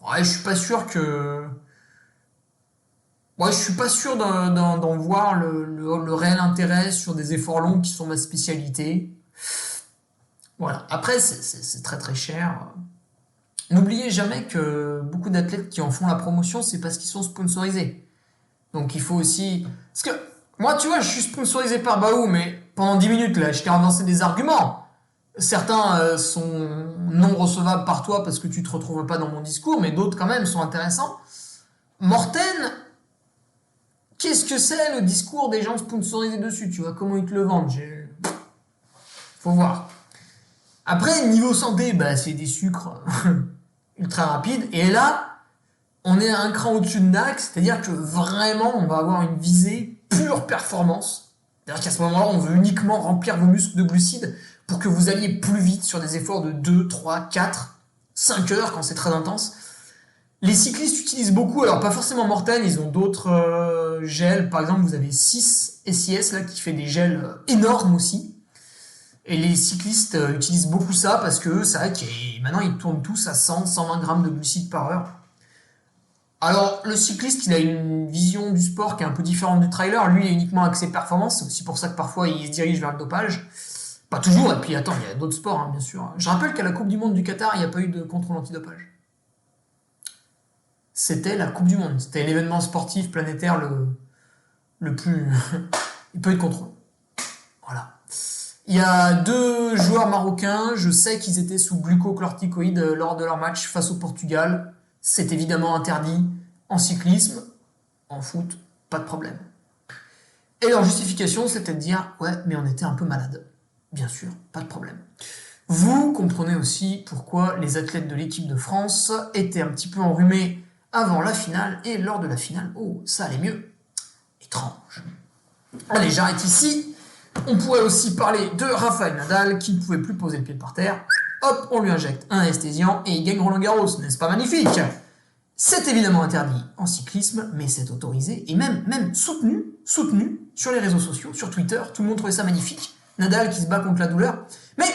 B: Ouais, je suis pas sûr que... Ouais, je suis pas sûr d'en voir le réel intérêt sur des efforts longs qui sont ma spécialité. Voilà. Après, c'est très très cher. N'oubliez jamais que beaucoup d'athlètes qui en font la promotion, c'est parce qu'ils sont sponsorisés. Donc il faut aussi... Parce que moi, tu vois, je suis sponsorisé par Baou, mais pendant 10 minutes, là, je t'ai avancé des arguments. Certains sont non recevables par toi parce que tu te retrouves pas dans mon discours, mais d'autres quand même sont intéressants. Morten, qu'est-ce que c'est le discours des gens sponsorisés dessus? Tu vois comment ils te le vendent? Faut voir. Après, niveau santé, bah, c'est des sucres ultra rapides. Et là, on est à un cran au-dessus de NAC, c'est-à-dire que vraiment, on va avoir une visée pure performance. C'est-à-dire qu'à ce moment-là, on veut uniquement remplir vos muscles de glucides pour que vous alliez plus vite sur des efforts de 2, 3, 4, 5 heures quand c'est très intense. Les cyclistes utilisent beaucoup, alors pas forcément Morten, ils ont d'autres gels. Par exemple, vous avez 6 SIS là, qui fait des gels énormes aussi. Et les cyclistes utilisent beaucoup ça parce que c'est vrai que maintenant ils tournent tous à 100, 120 grammes de glucides par heure. Alors le cycliste, il a une vision du sport qui est un peu différente du trailer. Lui, il est uniquement axé performance. C'est aussi pour ça que parfois il se dirige vers le dopage. Pas toujours. Et puis attends, il y a d'autres sports, hein, bien sûr. Je rappelle qu'à la Coupe du Monde du Qatar, il n'y a pas eu de contrôle antidopage. C'était la Coupe du Monde. C'était l'événement sportif planétaire le plus... il n'y a pas eu de contrôle. Voilà. Il y a 2 joueurs marocains, je sais qu'ils étaient sous glucocorticoïdes lors de leur match face au Portugal. C'est évidemment interdit en cyclisme, en foot, pas de problème. Et leur justification, c'était de dire « Ouais, mais on était un peu malade. » Bien sûr, pas de problème. Vous comprenez aussi pourquoi les athlètes de l'équipe de France étaient un petit peu enrhumés avant la finale, et lors de la finale, oh, ça allait mieux. Étrange. Allez, j'arrête ici. On pourrait aussi parler de Rafael Nadal qui ne pouvait plus poser le pied par terre. Hop, on lui injecte un anesthésiant et il gagne Roland Garros, n'est-ce pas magnifique? C'est évidemment interdit en cyclisme, mais c'est autorisé et même soutenu sur les réseaux sociaux, sur Twitter. Tout le monde trouvait ça magnifique. Nadal qui se bat contre la douleur. Mais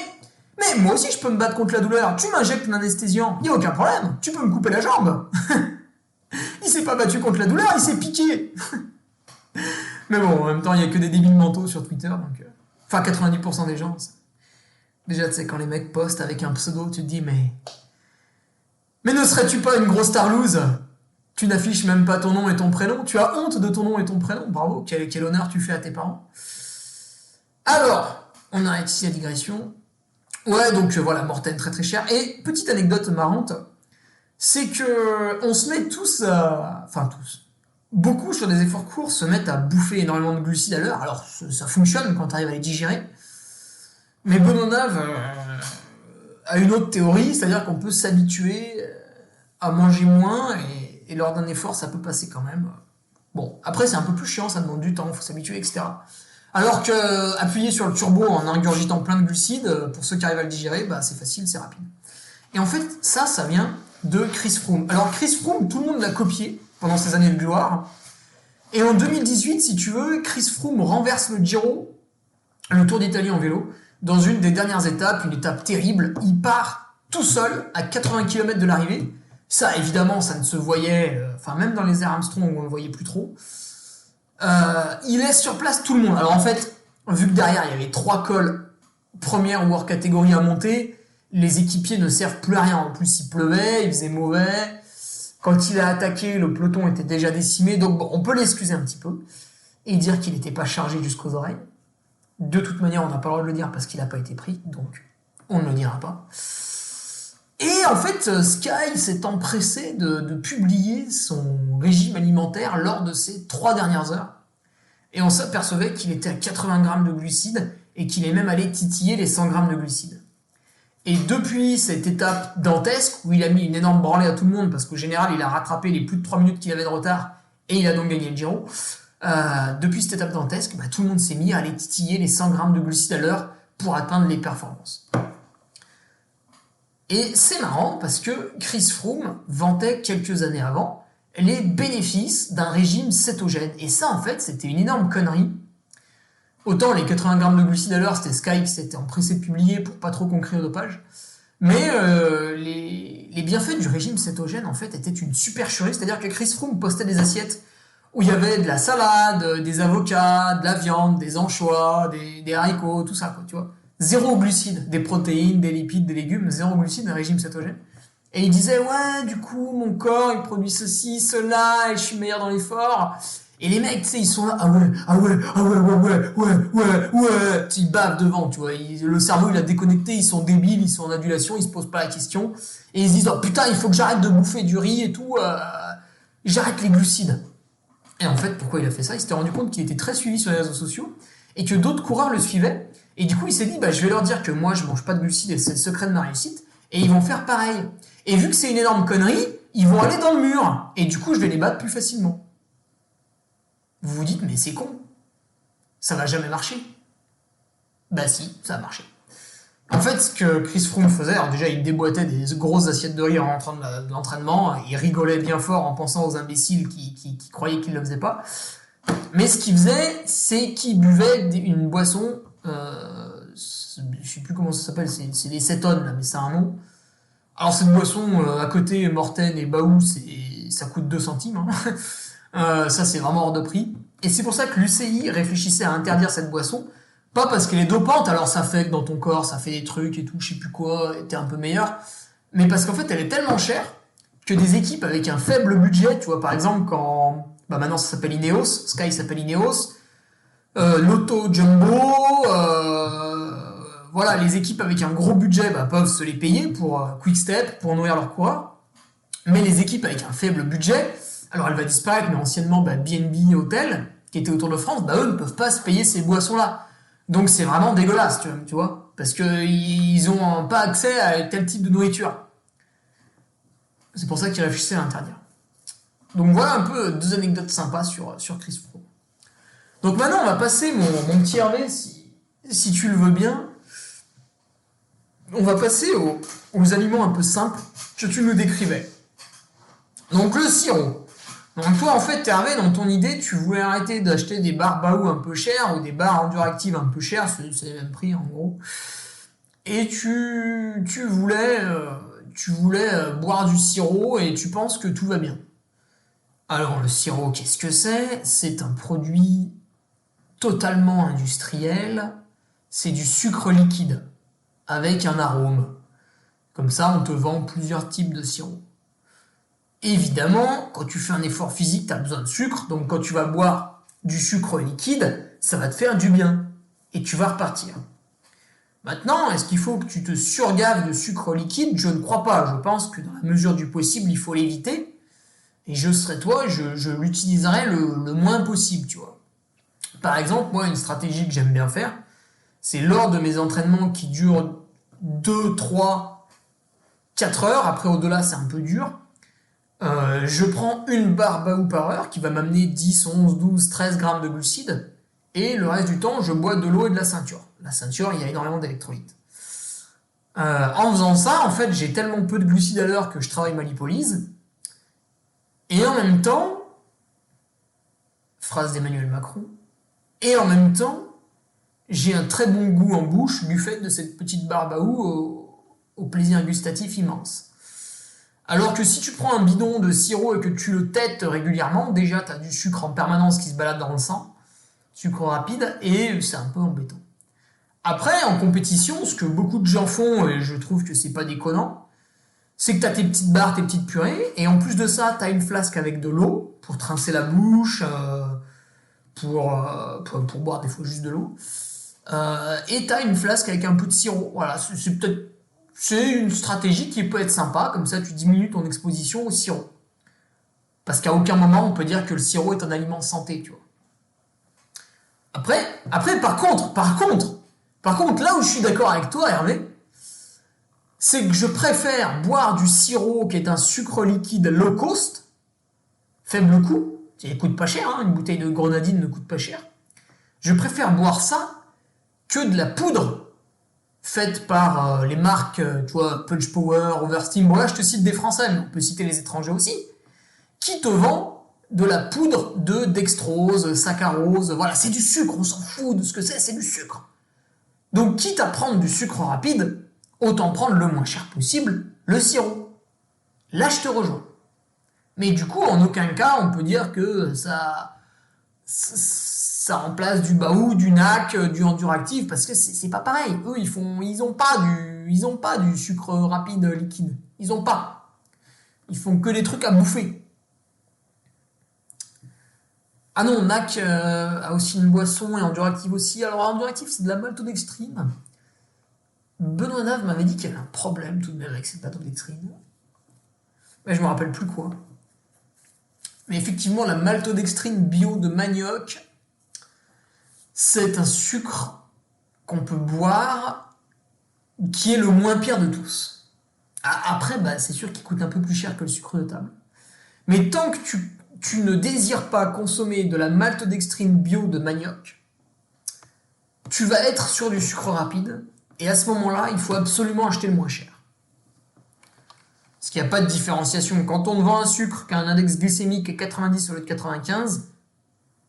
B: moi aussi je peux me battre contre la douleur. Tu m'injectes un anesthésiant, il n'y a aucun problème. Tu peux me couper la jambe. Il s'est pas battu contre la douleur, il s'est piqué. Mais bon, en même temps, il n'y a que des débiles mentaux sur Twitter, donc... Enfin, 90% des gens. Déjà, tu sais, quand les mecs postent avec un pseudo, tu te dis, mais ne serais-tu pas une grosse tarlouse? Tu n'affiches même pas ton nom et ton prénom. Tu as honte de ton nom et ton prénom. Bravo, quel honneur tu fais à tes parents. Alors, on arrête ici la digression. Ouais, donc voilà, Morten, très très cher. Et petite anecdote marrante, c'est que on se met tous à... Enfin, tous. Beaucoup sur des efforts courts se mettent à bouffer énormément de glucides à l'heure. Alors ça fonctionne quand tu arrives à les digérer. Mais Bononave a une autre théorie, c'est-à-dire qu'on peut s'habituer à manger moins et lors d'un effort ça peut passer quand même. Bon, après c'est un peu plus chiant, ça demande du temps, il faut s'habituer, etc. Alors que appuyer sur le turbo en ingurgitant plein de glucides, pour ceux qui arrivent à le digérer, bah, c'est facile, c'est rapide. Et en fait, ça vient de Chris Froome. Alors Chris Froome, tout le monde l'a copié pendant ses années de gloire. Et en 2018, si tu veux, Chris Froome renverse le Giro, le Tour d'Italie en vélo, dans une des dernières étapes, une étape terrible. Il part tout seul à 80 km de l'arrivée, Ça, évidemment, ça ne se voyait, enfin, même dans les airs Armstrong, on le voyait plus trop. Il laisse sur place tout le monde. Alors en fait, vu que derrière, il y avait 3 cols première ou hors catégorie à monter, les équipiers ne servent plus à rien. En plus, il pleuvait, il faisait mauvais. Quand il a attaqué, le peloton était déjà décimé. Donc bon, on peut l'excuser un petit peu et dire qu'il n'était pas chargé jusqu'aux oreilles. De toute manière, on n'a pas le droit de le dire parce qu'il n'a pas été pris. Donc, on ne le dira pas. Et en fait, Sky s'est empressé de publier son régime alimentaire lors de ces 3 dernières heures. Et on s'apercevait qu'il était à 80 grammes de glucides et qu'il est même allé titiller les 100 grammes de glucides. Et depuis cette étape dantesque, où il a mis une énorme branlée à tout le monde, parce qu'au général, il a rattrapé les plus de 3 minutes qu'il avait de retard, et il a donc gagné le Giro, depuis cette étape dantesque, tout le monde s'est mis à aller titiller les 100 grammes de glucides à l'heure pour atteindre les performances. Et c'est marrant parce que Chris Froome vantait quelques années avant les bénéfices d'un régime cétogène. Et ça, en fait, c'était une énorme connerie. Autant les 80 grammes de glucides à l'heure, c'était Sky qui s'était empressé de publier pour pas trop qu'on crie au dopage. Mais les bienfaits du régime cétogène, en fait, étaient une supercherie. C'est-à-dire que Chris Froome postait des assiettes où il y avait de la salade, des avocats, de la viande, des anchois, des haricots, tout ça, quoi, tu vois. 0 glucides, des protéines, des lipides, des légumes, 0 glucides, un régime cétogène. Et il disait, ouais, du coup, mon corps, il produit ceci, cela, et je suis meilleur dans l'effort. Et les mecs, tu sais, ils sont là, ouais, ils bavent devant, tu vois. Le cerveau, il a déconnecté, ils sont débiles, ils sont en adulation, ils se posent pas la question. Et ils se disent, oh putain, il faut que j'arrête de bouffer du riz et tout, j'arrête les glucides. Et en fait, pourquoi il a fait ça? Il s'était rendu compte qu'il était très suivi sur les réseaux sociaux et que d'autres coureurs le suivaient. Et du coup, il s'est dit, je vais leur dire que moi, je mange pas de glucides et c'est le secret de ma réussite. Et ils vont faire pareil. Et vu que c'est une énorme connerie, ils vont aller dans le mur. Et du coup, je vais les battre plus facilement. Vous vous dites, mais c'est con. Ça va jamais marcher. Bah si, ça a marché. En fait, ce que Chris Froome faisait, alors déjà, il déboîtait des grosses assiettes de riz en rentrant de l'entraînement. Il rigolait bien fort en pensant aux imbéciles qui croyaient qu'il ne le faisait pas. Mais ce qu'il faisait, c'est qu'il buvait une boisson... je sais plus comment ça s'appelle, c'est les cétones, là, mais ça a un nom. Alors cette boisson, à côté Morten et Baou, ça coûte 2 centimes. Hein. Ça, c'est vraiment hors de prix. Et c'est pour ça que l'UCI réfléchissait à interdire cette boisson. Pas parce qu'elle est dopante, alors ça fait que dans ton corps, ça fait des trucs et tout, je sais plus quoi, et t'es un peu meilleur. Mais parce qu'en fait, elle est tellement chère que des équipes avec un faible budget, tu vois, par exemple, quand... maintenant, ça s'appelle Ineos, Sky s'appelle Ineos, Lotto Jumbo, voilà, les équipes avec un gros budget peuvent se les payer pour Quick Step, pour nourrir leurs coureurs. Mais les équipes avec un faible budget, alors elle va disparaître, mais anciennement BNB Hotel, qui était autour de France, eux ne peuvent pas se payer ces boissons-là. Donc c'est vraiment dégueulasse, tu vois, parce qu'ils n'ont pas accès à tel type de nourriture. C'est pour ça qu'ils réfléchissaient à l'interdire. Donc voilà un peu 2 anecdotes sympas sur Chris Froome. Donc maintenant, on va passer, mon petit Hervé, si tu le veux bien, on va passer aux aliments un peu simples que tu nous décrivais. Donc le sirop. Donc toi, en fait, Hervé, dans ton idée, tu voulais arrêter d'acheter des barres Baou un peu chères ou des barres Enduractive un peu chères, c'est le même prix en gros. Et tu voulais boire du sirop et tu penses que tout va bien. Alors le sirop, qu'est-ce que c'est? C'est un produit totalement industriel, c'est du sucre liquide avec un arôme. Comme ça, on te vend plusieurs types de sirop. Évidemment, quand tu fais un effort physique, tu as besoin de sucre, donc quand tu vas boire du sucre liquide, ça va te faire du bien et tu vas repartir. Maintenant, est-ce qu'il faut que tu te surgaves de sucre liquide? Je ne crois pas. Je pense que dans la mesure du possible, il faut l'éviter. Et je serais toi, je l'utiliserais le moins possible, tu vois. Par exemple, moi, une stratégie que j'aime bien faire, c'est lors de mes entraînements qui durent 2, 3, 4 heures, après au-delà c'est un peu dur, je prends une barre Baou par heure qui va m'amener 10, 11, 12, 13 grammes de glucides, et le reste du temps, je bois de l'eau et de la ceinture. La ceinture, il y a énormément d'électrolytes. En faisant ça, en fait, j'ai tellement peu de glucides à l'heure que je travaille ma lipolyse, et en même temps, phrase d'Emmanuel Macron, et en même temps, j'ai un très bon goût en bouche du fait de cette petite barre Baou au plaisir gustatif immense. Alors que si tu prends un bidon de sirop et que tu le têtes régulièrement, déjà tu as du sucre en permanence qui se balade dans le sang, sucre rapide, et c'est un peu embêtant. Après, en compétition, ce que beaucoup de gens font, et je trouve que c'est pas déconnant, c'est que tu as tes petites barres, tes petites purées, et en plus de ça, tu as une flasque avec de l'eau pour trincer la bouche, pour boire des fois juste de l'eau. Et tu as une flasque avec un peu de sirop. Voilà, c'est une stratégie qui peut être sympa, comme ça tu diminues ton exposition au sirop. Parce qu'à aucun moment on peut dire que le sirop est un aliment santé, tu vois. Après par contre, là où je suis d'accord avec toi, Hervé, c'est que je préfère boire du sirop qui est un sucre liquide low cost, faible coût, il coûte pas cher, hein, une bouteille de grenadine ne coûte pas cher. Je préfère boire ça que de la poudre faite par les marques, tu vois, Punch Power, Oversteam. Bon là, je te cite des Français, mais on peut citer les étrangers aussi, qui te vend de la poudre de dextrose, saccharose. Voilà, c'est du sucre, on s'en fout de ce que c'est du sucre. Donc, quitte à prendre du sucre rapide, autant prendre le moins cher possible, le sirop. Là, je te rejoins. Mais du coup, en aucun cas, on peut dire que ça remplace du Baou, du NAC, du Enduractiv, parce que c'est pas pareil. Eux, ils ont pas du sucre rapide liquide. Ils ont pas. Ils font que des trucs à bouffer. Ah non, NAC a aussi une boisson et Enduractiv aussi. Alors Enduractiv, c'est de la maltodextrine. Benoît Nave m'avait dit qu'il y avait un problème tout de même avec cette maltodextrine. Mais je me rappelle plus quoi. Mais effectivement, la maltodextrine bio de manioc, c'est un sucre qu'on peut boire qui est le moins pire de tous. Après, c'est sûr qu'il coûte un peu plus cher que le sucre de table. Mais tant que tu ne désires pas consommer de la maltodextrine bio de manioc, tu vas être sur du sucre rapide, et à ce moment-là, il faut absolument acheter le moins cher. Parce qu'il n'y a pas de différenciation. Quand on vend un sucre qui a un index glycémique à 90 au lieu de 95,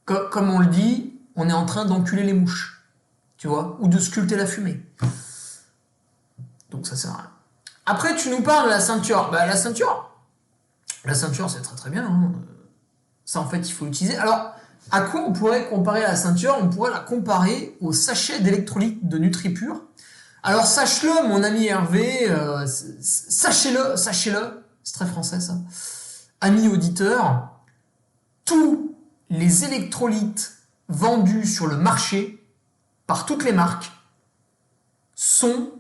B: comme on le dit, on est en train d'enculer les mouches, tu vois, ou de sculpter la fumée. Donc ça sert à rien. Après, tu nous parles de la ceinture. La ceinture, c'est très très bien. Hein. Ça, en fait, il faut l'utiliser. Alors, à quoi on pourrait comparer la ceinture? On pourrait la comparer au sachet d'électrolytes de NutriPure. Alors, sache-le, mon ami Hervé, sachez-le, c'est très français ça, ami auditeur, tous les électrolytes vendus sur le marché, par toutes les marques, sont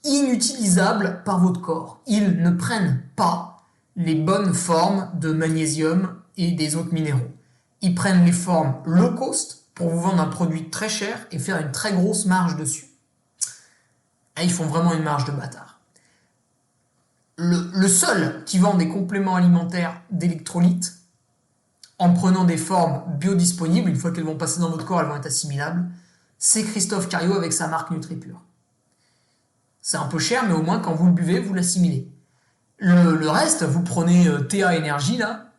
B: inutilisables par votre corps. Ils ne prennent pas les bonnes formes de magnésium et des autres minéraux. Ils prennent les formes low cost pour vous vendre un produit très cher et faire une très grosse marge dessus. Et ils font vraiment une marge de bâtard. Le seul qui vend des compléments alimentaires d'électrolytes en prenant des formes biodisponibles, une fois qu'elles vont passer dans votre corps, elles vont être assimilables, c'est Christophe Cario avec sa marque NutriPure. C'est un peu cher, mais au moins quand vous le buvez, vous l'assimilez. Le reste, vous prenez TA Énergie, là,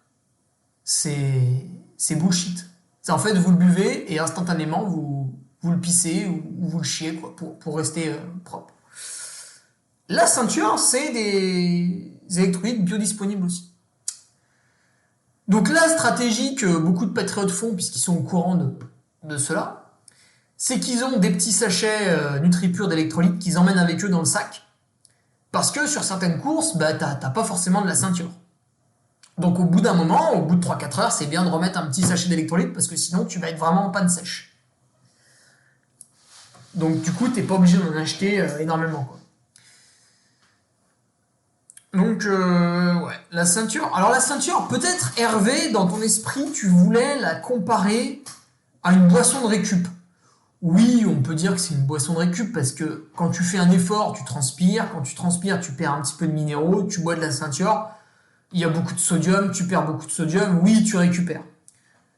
B: c'est bullshit. C'est en fait, vous le buvez et instantanément, vous le pissez ou vous le chiez quoi, pour rester propre. La ceinture, c'est des électrolytes biodisponibles aussi. Donc la stratégie que beaucoup de patriotes font, puisqu'ils sont au courant de cela, c'est qu'ils ont des petits sachets NutriPure d'électrolytes qu'ils emmènent avec eux dans le sac, parce que sur certaines courses, t'as pas forcément de la ceinture. Donc au bout d'un moment, au bout de 3-4 heures, c'est bien de remettre un petit sachet d'électrolytes, parce que sinon tu vas être vraiment en panne sèche. Donc du coup, t'es pas obligé d'en acheter énormément, quoi. Donc, ouais, la ceinture. Alors la ceinture, peut-être, Hervé, dans ton esprit, tu voulais la comparer à une boisson de récup. Oui, on peut dire que c'est une boisson de récup, parce que quand tu fais un effort, tu transpires. Quand tu transpires, tu perds un petit peu de minéraux, tu bois de la ceinture. Il y a beaucoup de sodium, tu perds beaucoup de sodium. Oui, tu récupères.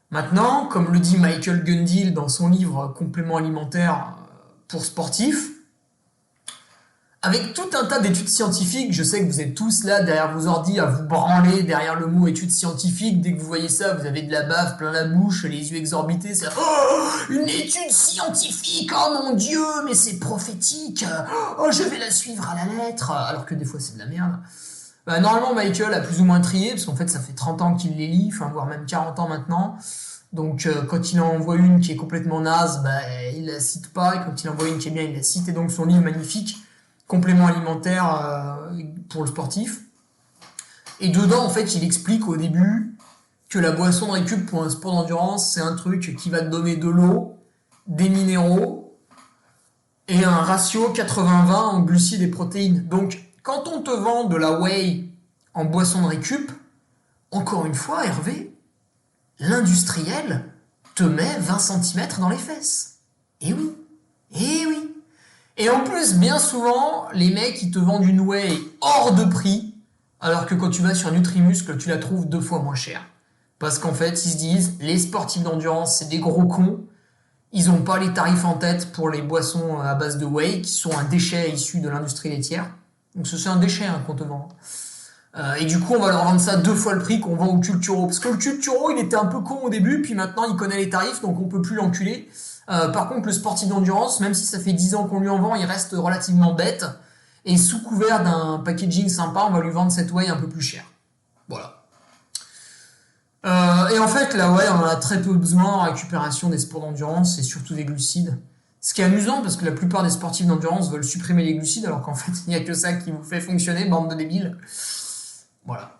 B: Maintenant, comme le dit Michael Gundil dans son livre Compléments alimentaires pour sportifs, avec tout un tas d'études scientifiques, je sais que vous êtes tous là derrière vos ordi à vous branler derrière le mot études scientifiques. Dès que vous voyez ça, vous avez de la bave plein la bouche, les yeux exorbités. C'est oh, une étude scientifique, oh mon Dieu, mais c'est prophétique. Oh, je vais la suivre à la lettre, alors que des fois c'est de la merde. Bah, normalement, Michael a plus ou moins trié, parce qu'en fait, ça fait 30 ans qu'il les lit, enfin, voire même 40 ans maintenant. Donc, quand il en envoie une qui est complètement naze, bah, il la cite pas, et quand il envoie une qui est bien, il la cite. Et donc, son livre magnifique, complément alimentaire pour le sportif. Et dedans, en fait, il explique au début que la boisson de récup pour un sport d'endurance, c'est un truc qui va te donner de l'eau, des minéraux et un ratio 80-20 en glucides et protéines. Donc, quand on te vend de la whey en boisson de récup, encore une fois, Hervé, l'industriel te met 20 centimètres dans les fesses. Et oui, et oui. Et en plus, bien souvent, les mecs, ils te vendent une whey hors de prix, alors que quand tu vas sur Nutrimuscle, tu la trouves 2 fois moins chère. Parce qu'en fait, ils se disent, les sportifs d'endurance, c'est des gros cons. Ils n'ont pas les tarifs en tête pour les boissons à base de whey, qui sont un déchet issu de l'industrie laitière. Donc c'est un déchet qu'on te vend. Et du coup, on va leur vendre ça 2 fois le prix qu'on vend au Culturo. Parce que le Culturo, il était un peu con au début, puis maintenant, il connaît les tarifs, donc on peut plus l'enculer. Par contre, le sportif d'endurance, même si ça fait 10 ans qu'on lui en vend, il reste relativement bête. Et sous couvert d'un packaging sympa, on va lui vendre cette whey un peu plus cher. Voilà. Et en fait, la whey, on en a très peu besoin en récupération des sports d'endurance et surtout des glucides. Ce qui est amusant parce que la plupart des sportifs d'endurance veulent supprimer les glucides alors qu'en fait, il n'y a que ça qui vous fait fonctionner, bande de débiles. Voilà.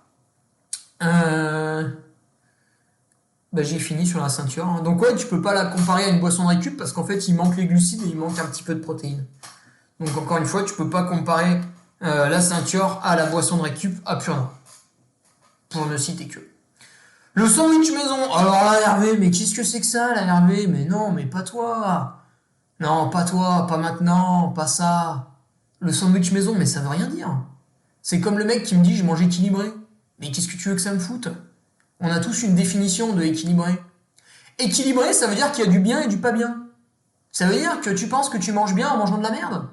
B: Bah, j'ai fini sur la ceinture. Hein. Donc ouais, tu peux pas la comparer à une boisson de récup parce qu'en fait, il manque les glucides et il manque un petit peu de protéines. Donc encore une fois, tu peux pas comparer la ceinture à la boisson de récup à pur nom. Pour ne citer que. Le sandwich maison. Alors là, Hervé, mais qu'est-ce que c'est que ça, là, Hervé? Mais non, mais pas toi. Non, pas toi, pas maintenant, pas ça. Le sandwich maison, mais ça veut rien dire. C'est comme le mec qui me dit je mange équilibré. Mais qu'est-ce que tu veux que ça me foute? On a tous une définition de équilibré. Équilibré, ça veut dire qu'il y a du bien et du pas bien. Ça veut dire que tu penses que tu manges bien en mangeant de la merde.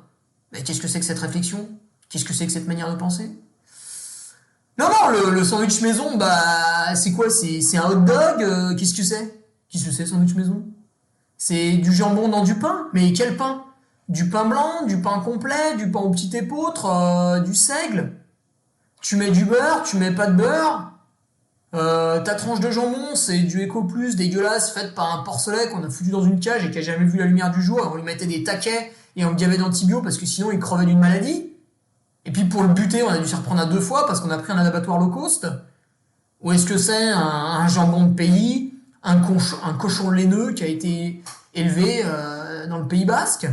B: Mais qu'est-ce que c'est que cette réflexion? Qu'est-ce que c'est que cette manière de penser? Non, non, le sandwich maison, bah, c'est quoi? C'est un hot dog? Qu'est-ce que c'est? Qu'est-ce que c'est, sandwich maison? C'est du jambon dans du pain? Mais quel pain? Du pain blanc, du pain complet, du pain au petit épeautre, du seigle? Tu mets du beurre, tu mets pas de beurre? Ta tranche de jambon, c'est du Eco Plus dégueulasse faite par un porcelet qu'on a foutu dans une cage et qui a jamais vu la lumière du jour. Et on lui mettait des taquets et on le gavait d'antibio parce que sinon il crevait d'une maladie. Et puis pour le buter, on a dû s'y reprendre à 2 fois parce qu'on a pris un abattoir low cost. Ou est-ce que c'est un jambon de pays, un cochon laineux qui a été élevé dans le Pays Basque?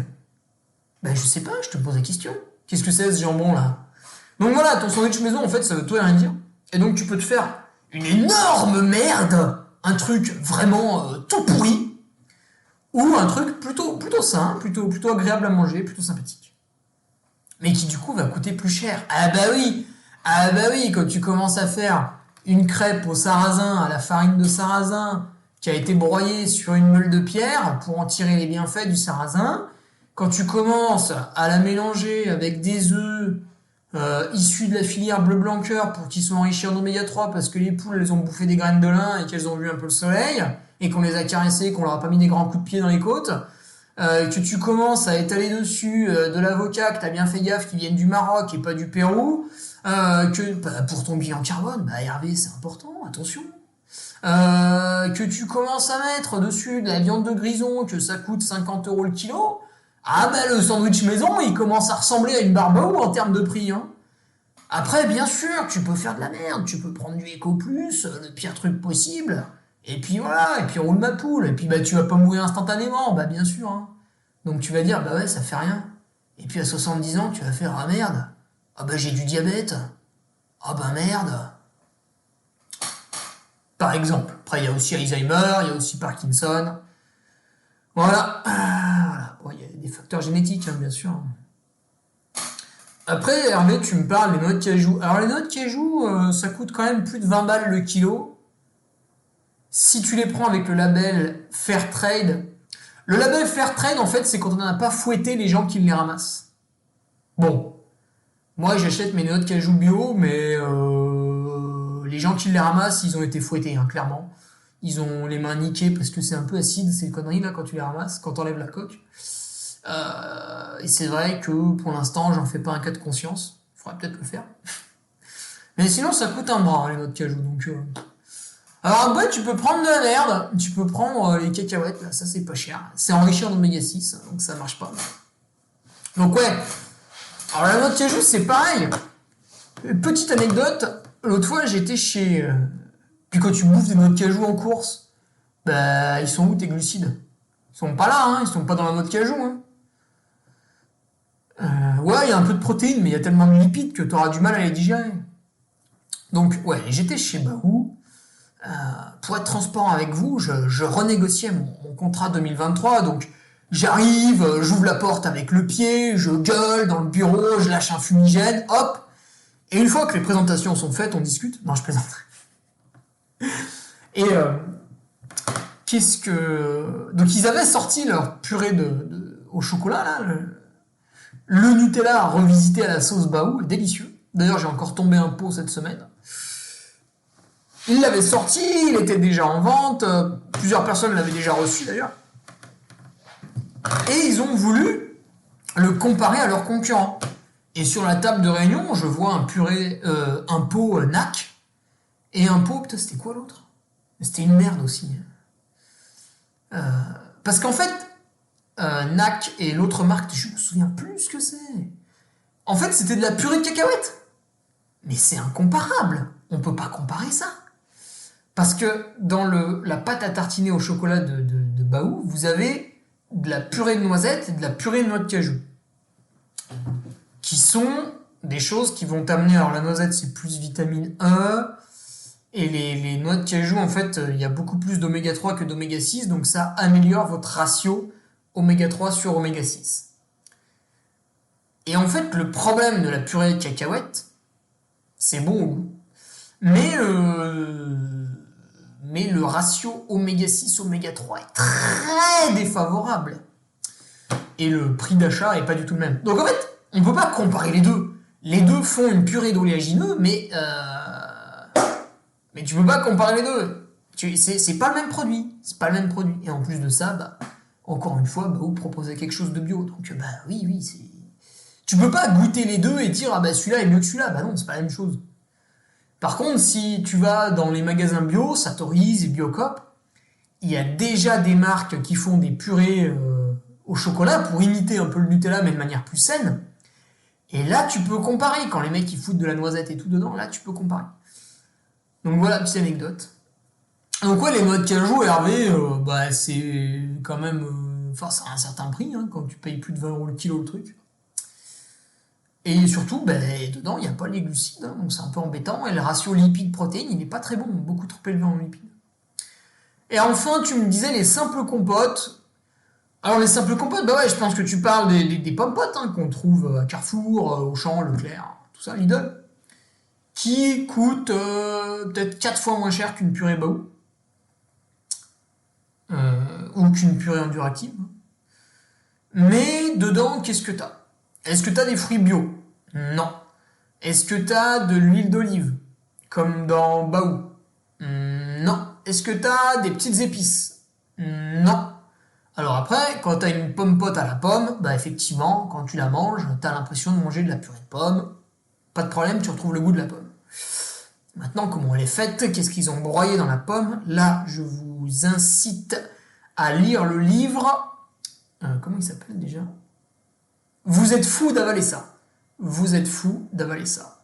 B: Ben je sais pas, je te pose la question. Qu'est-ce que c'est ce jambon là? Donc voilà, ton sandwich maison en fait ça veut tout et rien dire. Et donc tu peux te faire une énorme merde, un truc vraiment tout pourri, ou un truc plutôt sain, plutôt agréable à manger, plutôt sympathique. Mais qui du coup va coûter plus cher. Ah bah oui, quand tu commences à faire une crêpe au sarrasin, à la farine de sarrasin, qui a été broyée sur une meule de pierre pour en tirer les bienfaits du sarrasin, quand tu commences à la mélanger avec des œufs issus de la filière bleu blanc cœur pour qu'ils soient enrichis en oméga 3 parce que les poules elles ont bouffé des graines de lin et qu'elles ont vu un peu le soleil et qu'on les a caressées, qu'on leur a pas mis des grands coups de pied dans les côtes, que tu commences à étaler dessus de l'avocat, que t'as bien fait gaffe qu'ils viennent du Maroc et pas du Pérou, que bah, pour ton bilan carbone, bah Hervé c'est important, attention. Que tu commences à mettre dessus de la viande de grison, que ça coûte 50 € le kilo, ah bah le sandwich maison il commence à ressembler à une barbecue en termes de prix. Hein. Après bien sûr tu peux faire de la merde, tu peux prendre du Eco Plus, le pire truc possible, et puis voilà, et puis roule ma poule, et puis bah tu vas pas mourir instantanément, bah bien sûr. Hein. Donc tu vas dire bah ouais ça fait rien. Et puis à 70 ans tu vas faire ah merde, ah bah j'ai du diabète, ah bah merde. Par exemple. Après il y a aussi Alzheimer, il y a aussi Parkinson. Voilà. Voilà. Bon, il y a des facteurs génétiques, hein, bien sûr. Après, Hervé, tu me parles des noix de cajou. Alors, les noix de cajou, ça coûte quand même plus de 20 balles le kilo. Si tu les prends avec le label Fairtrade. Le label Fairtrade, en fait, c'est quand on n'a pas fouetté les gens qui les ramassent. Bon. Moi, j'achète mes noix de cajou bio, mais les gens qui les ramassent, ils ont été fouettés, hein, clairement. Ils ont les mains niquées parce que c'est un peu acide, ces conneries là quand tu les ramasses, quand t'enlèves la coque. Et c'est vrai que pour l'instant, j'en fais pas un cas de conscience. Il faudrait peut-être le faire. Mais sinon, ça coûte un bras, les noix de cajou. Donc, alors après, tu peux prendre de la merde, tu peux prendre les cacahuètes, là, ça c'est pas cher. C'est enrichi en oméga 6, donc ça marche pas. Donc ouais, alors la noix de cajou, c'est pareil. Petite anecdote, l'autre fois j'étais chez... Puis quand tu bouffes des noix de cajou en course, bah ils sont où tes glucides? Ils sont pas là, hein, ils sont pas dans la noix de cajou. Hein. Ouais, il y a un peu de protéines, mais il y a tellement de lipides que tu auras du mal à les digérer. Donc ouais, j'étais chez Baou. Pour être transparent avec vous, je renégociais mon contrat 2023, donc j'arrive, j'ouvre la porte avec le pied, je gueule dans le bureau, je lâche un fumigène, hop, et une fois que les présentations sont faites, on discute. Non, je plaisante. Et qu'est-ce que... Donc ils avaient sorti leur purée au chocolat, là, le Nutella revisité à la sauce Baou, est délicieux. D'ailleurs, j'ai encore tombé un pot cette semaine. Il l'avait sorti, il était déjà en vente, plusieurs personnes l'avaient déjà reçu d'ailleurs. Et ils ont voulu le comparer à leurs concurrents. Et sur la table de réunion, je vois un pot NAC et un pot... Putain, c'était quoi l'autre? C'était une merde aussi. Parce qu'en fait, NAC et l'autre marque, je me souviens plus ce que c'est. En fait, c'était de la purée de cacahuètes. Mais c'est incomparable. On peut pas comparer ça. Parce que dans la pâte à tartiner au chocolat de Baou, vous avez de la purée de noisettes et de la purée de noix de cajou. Qui sont des choses qui vont t'amener... Alors la noisette, c'est plus vitamine E. Et les noix de cajou, en fait, il y a beaucoup plus d'oméga 3 que d'oméga 6. Donc ça améliore votre ratio oméga 3 sur oméga 6. Et en fait, le problème de la purée de cacahuètes, c'est bon au goût. Mais le ratio oméga 6, oméga 3 est très défavorable. Et le prix d'achat est pas du tout le même. Donc en fait, on peut pas comparer les deux. Les deux font une purée d'oléagineux, mais tu peux pas comparer les deux. C'est pas le même produit. C'est pas le même produit. Et en plus de ça, bah, encore une fois, vous proposez quelque chose de bio. Donc bah oui, c'est... Tu peux pas goûter les deux et dire, ah bah celui-là est mieux que celui-là. Bah non, c'est pas la même chose. Par contre, si tu vas dans les magasins bio, Sartori's et Biocop, il y a déjà des marques qui font des purées au chocolat pour imiter un peu le Nutella, mais de manière plus saine. Et là, tu peux comparer. Quand les mecs ils foutent de la noisette et tout dedans, là, tu peux comparer. Donc voilà, petite anecdote. Donc ouais, les noix de cajou, Hervé, bah c'est quand même... Enfin, c'est un certain prix, hein, quand tu payes plus de 20 € le kilo le truc. Et surtout, dedans, il n'y a pas les glucides, hein, donc c'est un peu embêtant. Et le ratio lipide-protéines, il n'est pas très bon, beaucoup trop élevé en lipides. Et enfin, tu me disais les simples compotes. Alors, les simples compotes, bah ouais, je pense que tu parles des pommes-potes hein, qu'on trouve à Carrefour, Auchan, Leclerc, tout ça, Lidl, qui coûtent peut-être 4 fois moins cher qu'une purée Baou, ou qu'une purée Enduractive. Mais dedans, qu'est-ce que t'as? Est-ce que tu as des fruits bio? Non. Est-ce que tu as de l'huile d'olive? Comme dans Baou? Non. Est-ce que tu as des petites épices? Non. Alors après, quand tu as une pomme pote à la pomme, bah effectivement, quand tu la manges, tu as l'impression de manger de la purée de pomme. Pas de problème, tu retrouves le goût de la pomme. Maintenant, comment elle est faite? Qu'est-ce qu'ils ont broyé dans la pomme? Là, je vous incite à lire le livre. Comment il s'appelle déjà? Vous êtes fou d'avaler ça. Vous êtes fou d'avaler ça.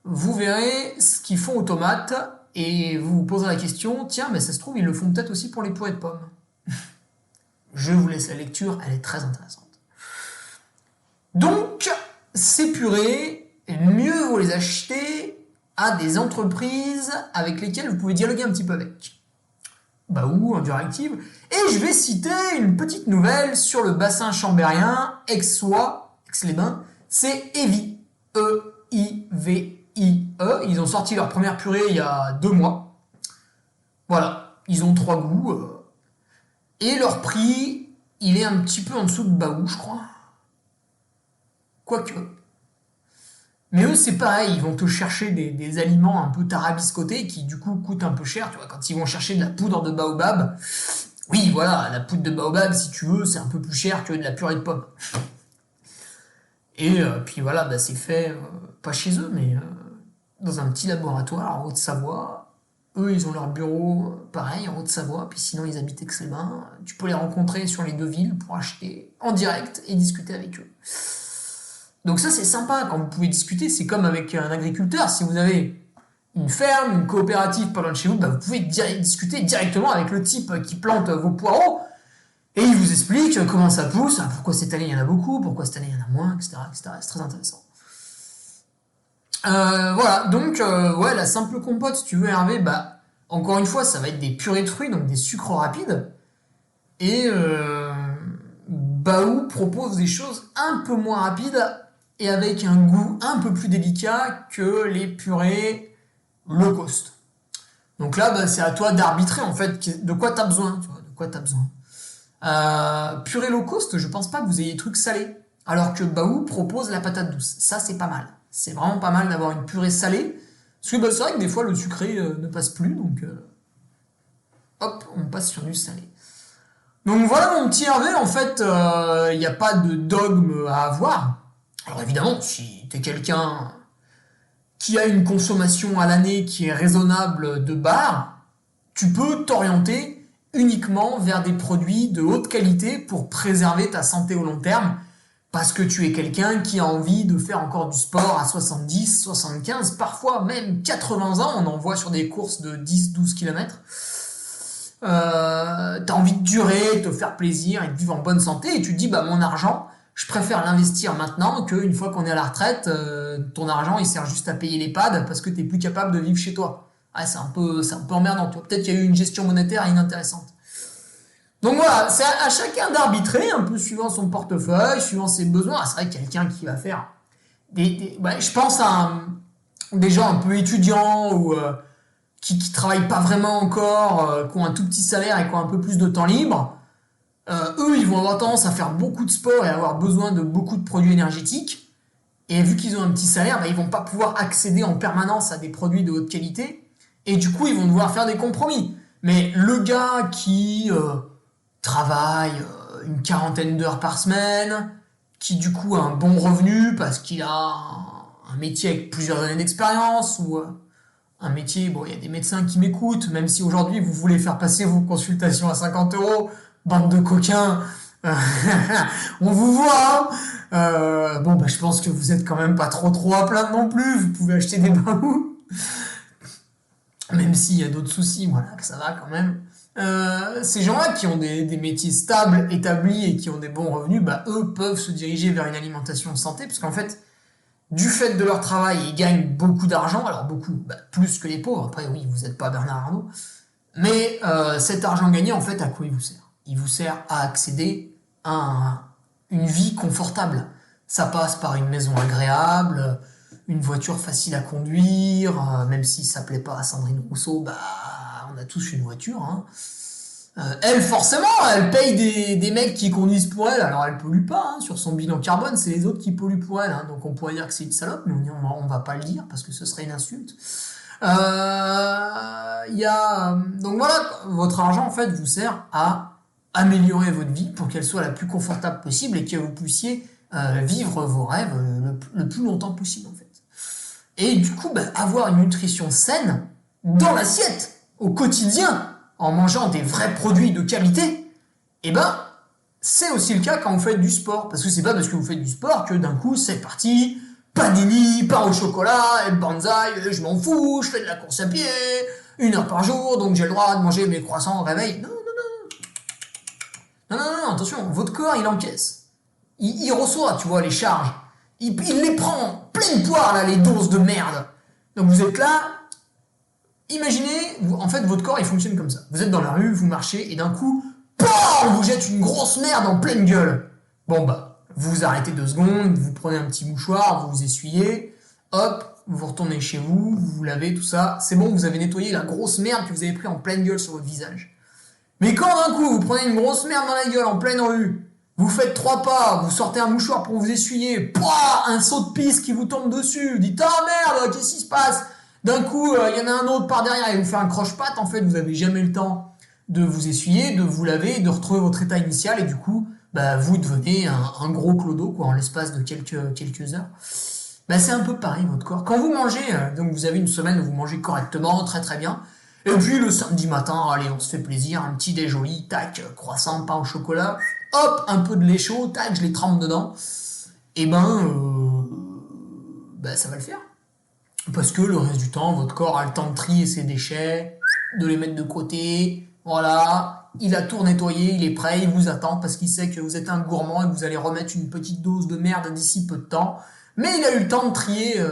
B: Vous verrez ce qu'ils font aux tomates et vous vous posez la question, tiens, mais ça se trouve, ils le font peut-être aussi pour les purées de pommes. Je vous laisse la lecture, elle est très intéressante. Donc, ces purées, mieux vaut les acheter à des entreprises avec lesquelles vous pouvez dialoguer un petit peu avec. Baou, Enduractive. Et je vais citer une petite nouvelle sur le bassin chambérien, Aixois, Aix-les-Bains, c'est Evie, E-I-V-I-E. Ils ont sorti leur première purée il y a 2 mois. Voilà, ils ont 3 goûts. Et leur prix, il est un petit peu en dessous de Baou, je crois. Quoique. Mais eux, c'est pareil, ils vont te chercher des aliments un peu tarabiscotés qui, du coup, coûtent un peu cher. Tu vois, quand ils vont chercher de la poudre de baobab, oui, voilà, la poudre de baobab, si tu veux, c'est un peu plus cher que de la purée de pommes. Et puis voilà, c'est fait, pas chez eux, mais dans un petit laboratoire en Haute-Savoie. Eux, ils ont leur bureau, pareil, en Haute-Savoie, puis sinon, ils habitent Aix-les-Bains. Tu peux les rencontrer sur les 2 villes pour acheter en direct et discuter avec eux. Donc ça, c'est sympa, quand vous pouvez discuter, c'est comme avec un agriculteur. Si vous avez une ferme, une coopérative pas loin de chez vous, vous pouvez discuter directement avec le type qui plante vos poireaux, et il vous explique comment ça pousse, pourquoi cette année il y en a beaucoup, pourquoi cette année il y en a moins, etc. etc. C'est très intéressant. Voilà, donc ouais, la simple compote, si tu veux, Hervé, encore une fois, ça va être des purées de fruits, donc des sucres rapides. Et Baou propose des choses un peu moins rapides et avec un goût un peu plus délicat que les purées low cost. Donc là, c'est à toi d'arbitrer en fait de quoi tu as besoin. Tu vois, de quoi t'as besoin. Purée low cost, je pense pas que vous ayez des trucs salés. Alors que Baou propose la patate douce. Ça, c'est pas mal. C'est vraiment pas mal d'avoir une purée salée. Parce que c'est vrai que des fois, le sucré ne passe plus. Donc, hop, on passe sur du salé. Donc voilà mon petit Hervé. En fait, il n'y a pas de dogme à avoir. Alors évidemment, si tu es quelqu'un qui a une consommation à l'année qui est raisonnable de bar, tu peux t'orienter uniquement vers des produits de haute qualité pour préserver ta santé au long terme. Parce que tu es quelqu'un qui a envie de faire encore du sport à 70, 75, parfois même 80 ans. On en voit sur des courses de 10-12 km. T'as envie de durer, de te faire plaisir et de vivre en bonne santé. Et tu te dis, mon argent, je préfère l'investir maintenant qu'une fois qu'on est à la retraite, ton argent, il sert juste à payer l'EHPAD parce que t'es plus capable de vivre chez toi. Ouais, c'est un peu emmerdant. Peut-être qu'il y a eu une gestion monétaire inintéressante. Donc voilà, c'est à chacun d'arbitrer, un peu suivant son portefeuille, suivant ses besoins. C'est vrai que quelqu'un qui va faire je pense à des gens un peu étudiants ou qui travaillent pas vraiment encore, qui ont un tout petit salaire et qui ont un peu plus de temps libre. Eux, ils vont avoir tendance à faire beaucoup de sport et avoir besoin de beaucoup de produits énergétiques. Et vu qu'ils ont un petit salaire, ils vont pas pouvoir accéder en permanence à des produits de haute qualité. Et du coup, ils vont devoir faire des compromis. Mais le gars qui travaille une 40aine d'heures par semaine, qui du coup a un bon revenu parce qu'il a un métier avec plusieurs années d'expérience, ou un métier, il y a des médecins qui m'écoutent, même si aujourd'hui vous voulez faire passer vos consultations à 50 €, bande de coquins, on vous voit, hein. Je pense que vous êtes quand même pas trop à plaindre non plus, vous pouvez acheter des Baou, même s'il y a d'autres soucis, voilà, que ça va quand même. Ces gens-là qui ont des métiers stables, établis et qui ont des bons revenus, eux peuvent se diriger vers une alimentation santé, parce qu'en fait, du fait de leur travail, ils gagnent beaucoup d'argent, alors beaucoup, plus que les pauvres, après oui, vous n'êtes pas Bernard Arnault, mais cet argent gagné, en fait, à quoi il vous sert? Il vous sert à accéder à une vie confortable. Ça passe par une maison agréable, une voiture facile à conduire, même si ça plaît pas à Sandrine Rousseau, on a tous une voiture, hein. Elle, forcément, elle paye des mecs qui conduisent pour elle, alors elle pollue pas, hein, sur son bilan carbone, c'est les autres qui polluent pour elle, hein, donc on pourrait dire que c'est une salope, mais on va pas le dire, parce que ce serait une insulte. Donc voilà, votre argent, en fait, vous sert à améliorer votre vie pour qu'elle soit la plus confortable possible et que vous puissiez vivre vos rêves le plus longtemps possible, en fait. Et du coup, avoir une nutrition saine dans l'assiette, au quotidien, en mangeant des vrais produits de qualité, c'est aussi le cas quand vous faites du sport. Parce que c'est pas parce que vous faites du sport que d'un coup, c'est parti, panini, pain au chocolat, et le banzai, je m'en fous, je fais de la course à pied, 1 heure par jour, donc j'ai le droit de manger mes croissants au réveil. Non, attention, votre corps, il encaisse. Il reçoit, tu vois, les charges. Il les prend en pleine poire, là, les doses de merde. Donc vous êtes là, imaginez, en fait, votre corps, il fonctionne comme ça. Vous êtes dans la rue, vous marchez, et d'un coup, on vous jette une grosse merde en pleine gueule. Vous vous arrêtez 2 secondes, vous prenez un petit mouchoir, vous vous essuyez, hop, vous retournez chez vous, vous vous lavez, tout ça. C'est bon, vous avez nettoyé la grosse merde que vous avez pris en pleine gueule sur votre visage. Mais quand d'un coup, vous prenez une grosse merde dans la gueule en pleine rue, vous faites 3 pas, vous sortez un mouchoir pour vous essuyer, un saut de pisse qui vous tombe dessus, vous dites « Ah merde, qu'est-ce qui se passe ?» D'un coup, il y en a un autre par derrière et vous fait un croche-patte. En fait, vous n'avez jamais le temps de vous essuyer, de vous laver, de retrouver votre état initial. Et du coup, vous devenez un gros clodo, en l'espace de quelques heures. Ben, c'est un peu pareil, votre corps. Quand vous mangez, donc vous avez une semaine où vous mangez correctement, très très bien, et puis le samedi matin, allez, on se fait plaisir, un petit déj joli, tac, croissant, pain au chocolat, hop, un peu de lait chaud, tac, je les trempe dedans, et ben ça va le faire. Parce que le reste du temps, votre corps a le temps de trier ses déchets, de les mettre de côté, voilà, il a tout nettoyé, il est prêt, il vous attend parce qu'il sait que vous êtes un gourmand et que vous allez remettre une petite dose de merde d'ici peu de temps, mais il a eu le temps de trier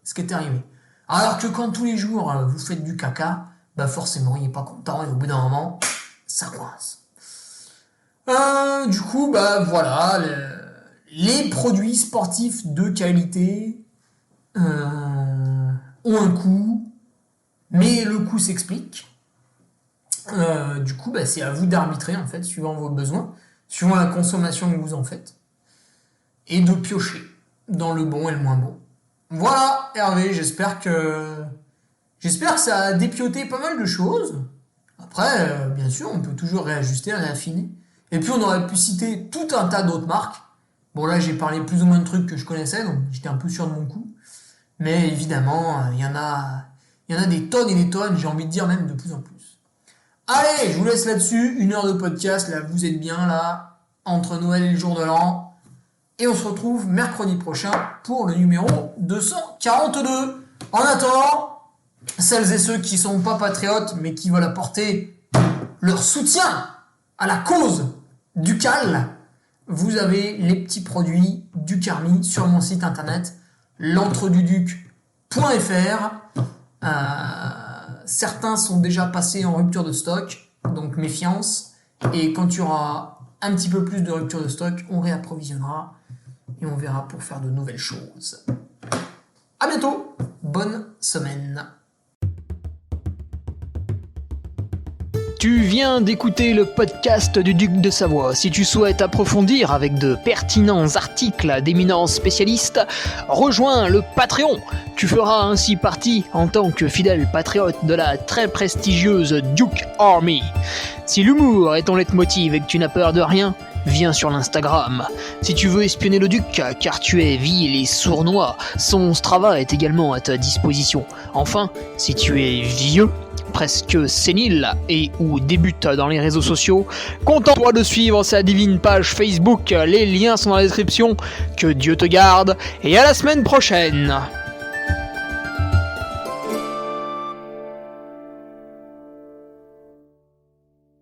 B: ce qui est arrivé. Alors que quand tous les jours vous faites du caca, bah forcément il n'est pas content et au bout d'un moment, ça coince. Du coup, bah voilà, les produits sportifs de qualité ont un coût, mais le coût s'explique. Du coup, bah, c'est à vous d'arbitrer en fait, suivant vos besoins, suivant la consommation que vous en faites, et de piocher dans le bon et le moins bon. Voilà, Hervé, j'espère que ça a dépioté pas mal de choses. Après, bien sûr, on peut toujours réajuster, réaffiner. Et puis on aurait pu citer tout un tas d'autres marques. Bon là, j'ai parlé plus ou moins de trucs que je connaissais, donc j'étais un peu sûr de mon coup. Mais évidemment, il y en a des tonnes et des tonnes, j'ai envie de dire même de plus en plus. Allez, je vous laisse là-dessus, 1 heure de podcast, là vous êtes bien là, entre Noël et le jour de l'an. Et on se retrouve mercredi prochain pour le numéro 242. En attendant, celles et ceux qui sont pas patriotes, mais qui veulent apporter leur soutien à la cause du cal, vous avez les petits produits du Carmi sur mon site internet, l'entreduduc.fr. Certains sont déjà passés en rupture de stock, donc méfiance. Et quand il y aura un petit peu plus de rupture de stock, on réapprovisionnera et on verra pour faire de nouvelles choses. À bientôt, bonne semaine.
A: Tu viens d'écouter le podcast du Duc de Savoie. Si tu souhaites approfondir avec de pertinents articles d'éminents spécialistes, rejoins le Patreon. Tu feras ainsi partie en tant que fidèle patriote de la très prestigieuse Duke Army. Si l'humour est ton leitmotiv et que tu n'as peur de rien, viens sur l'Instagram. Si tu veux espionner le Duc, car tu es vil et sournois, son Strava est également à ta disposition. Enfin, si tu es vieux, presque sénile et ou débute dans les réseaux sociaux, contente-toi de suivre sa divine page Facebook, les liens sont dans la description. Que Dieu te garde et à la semaine prochaine.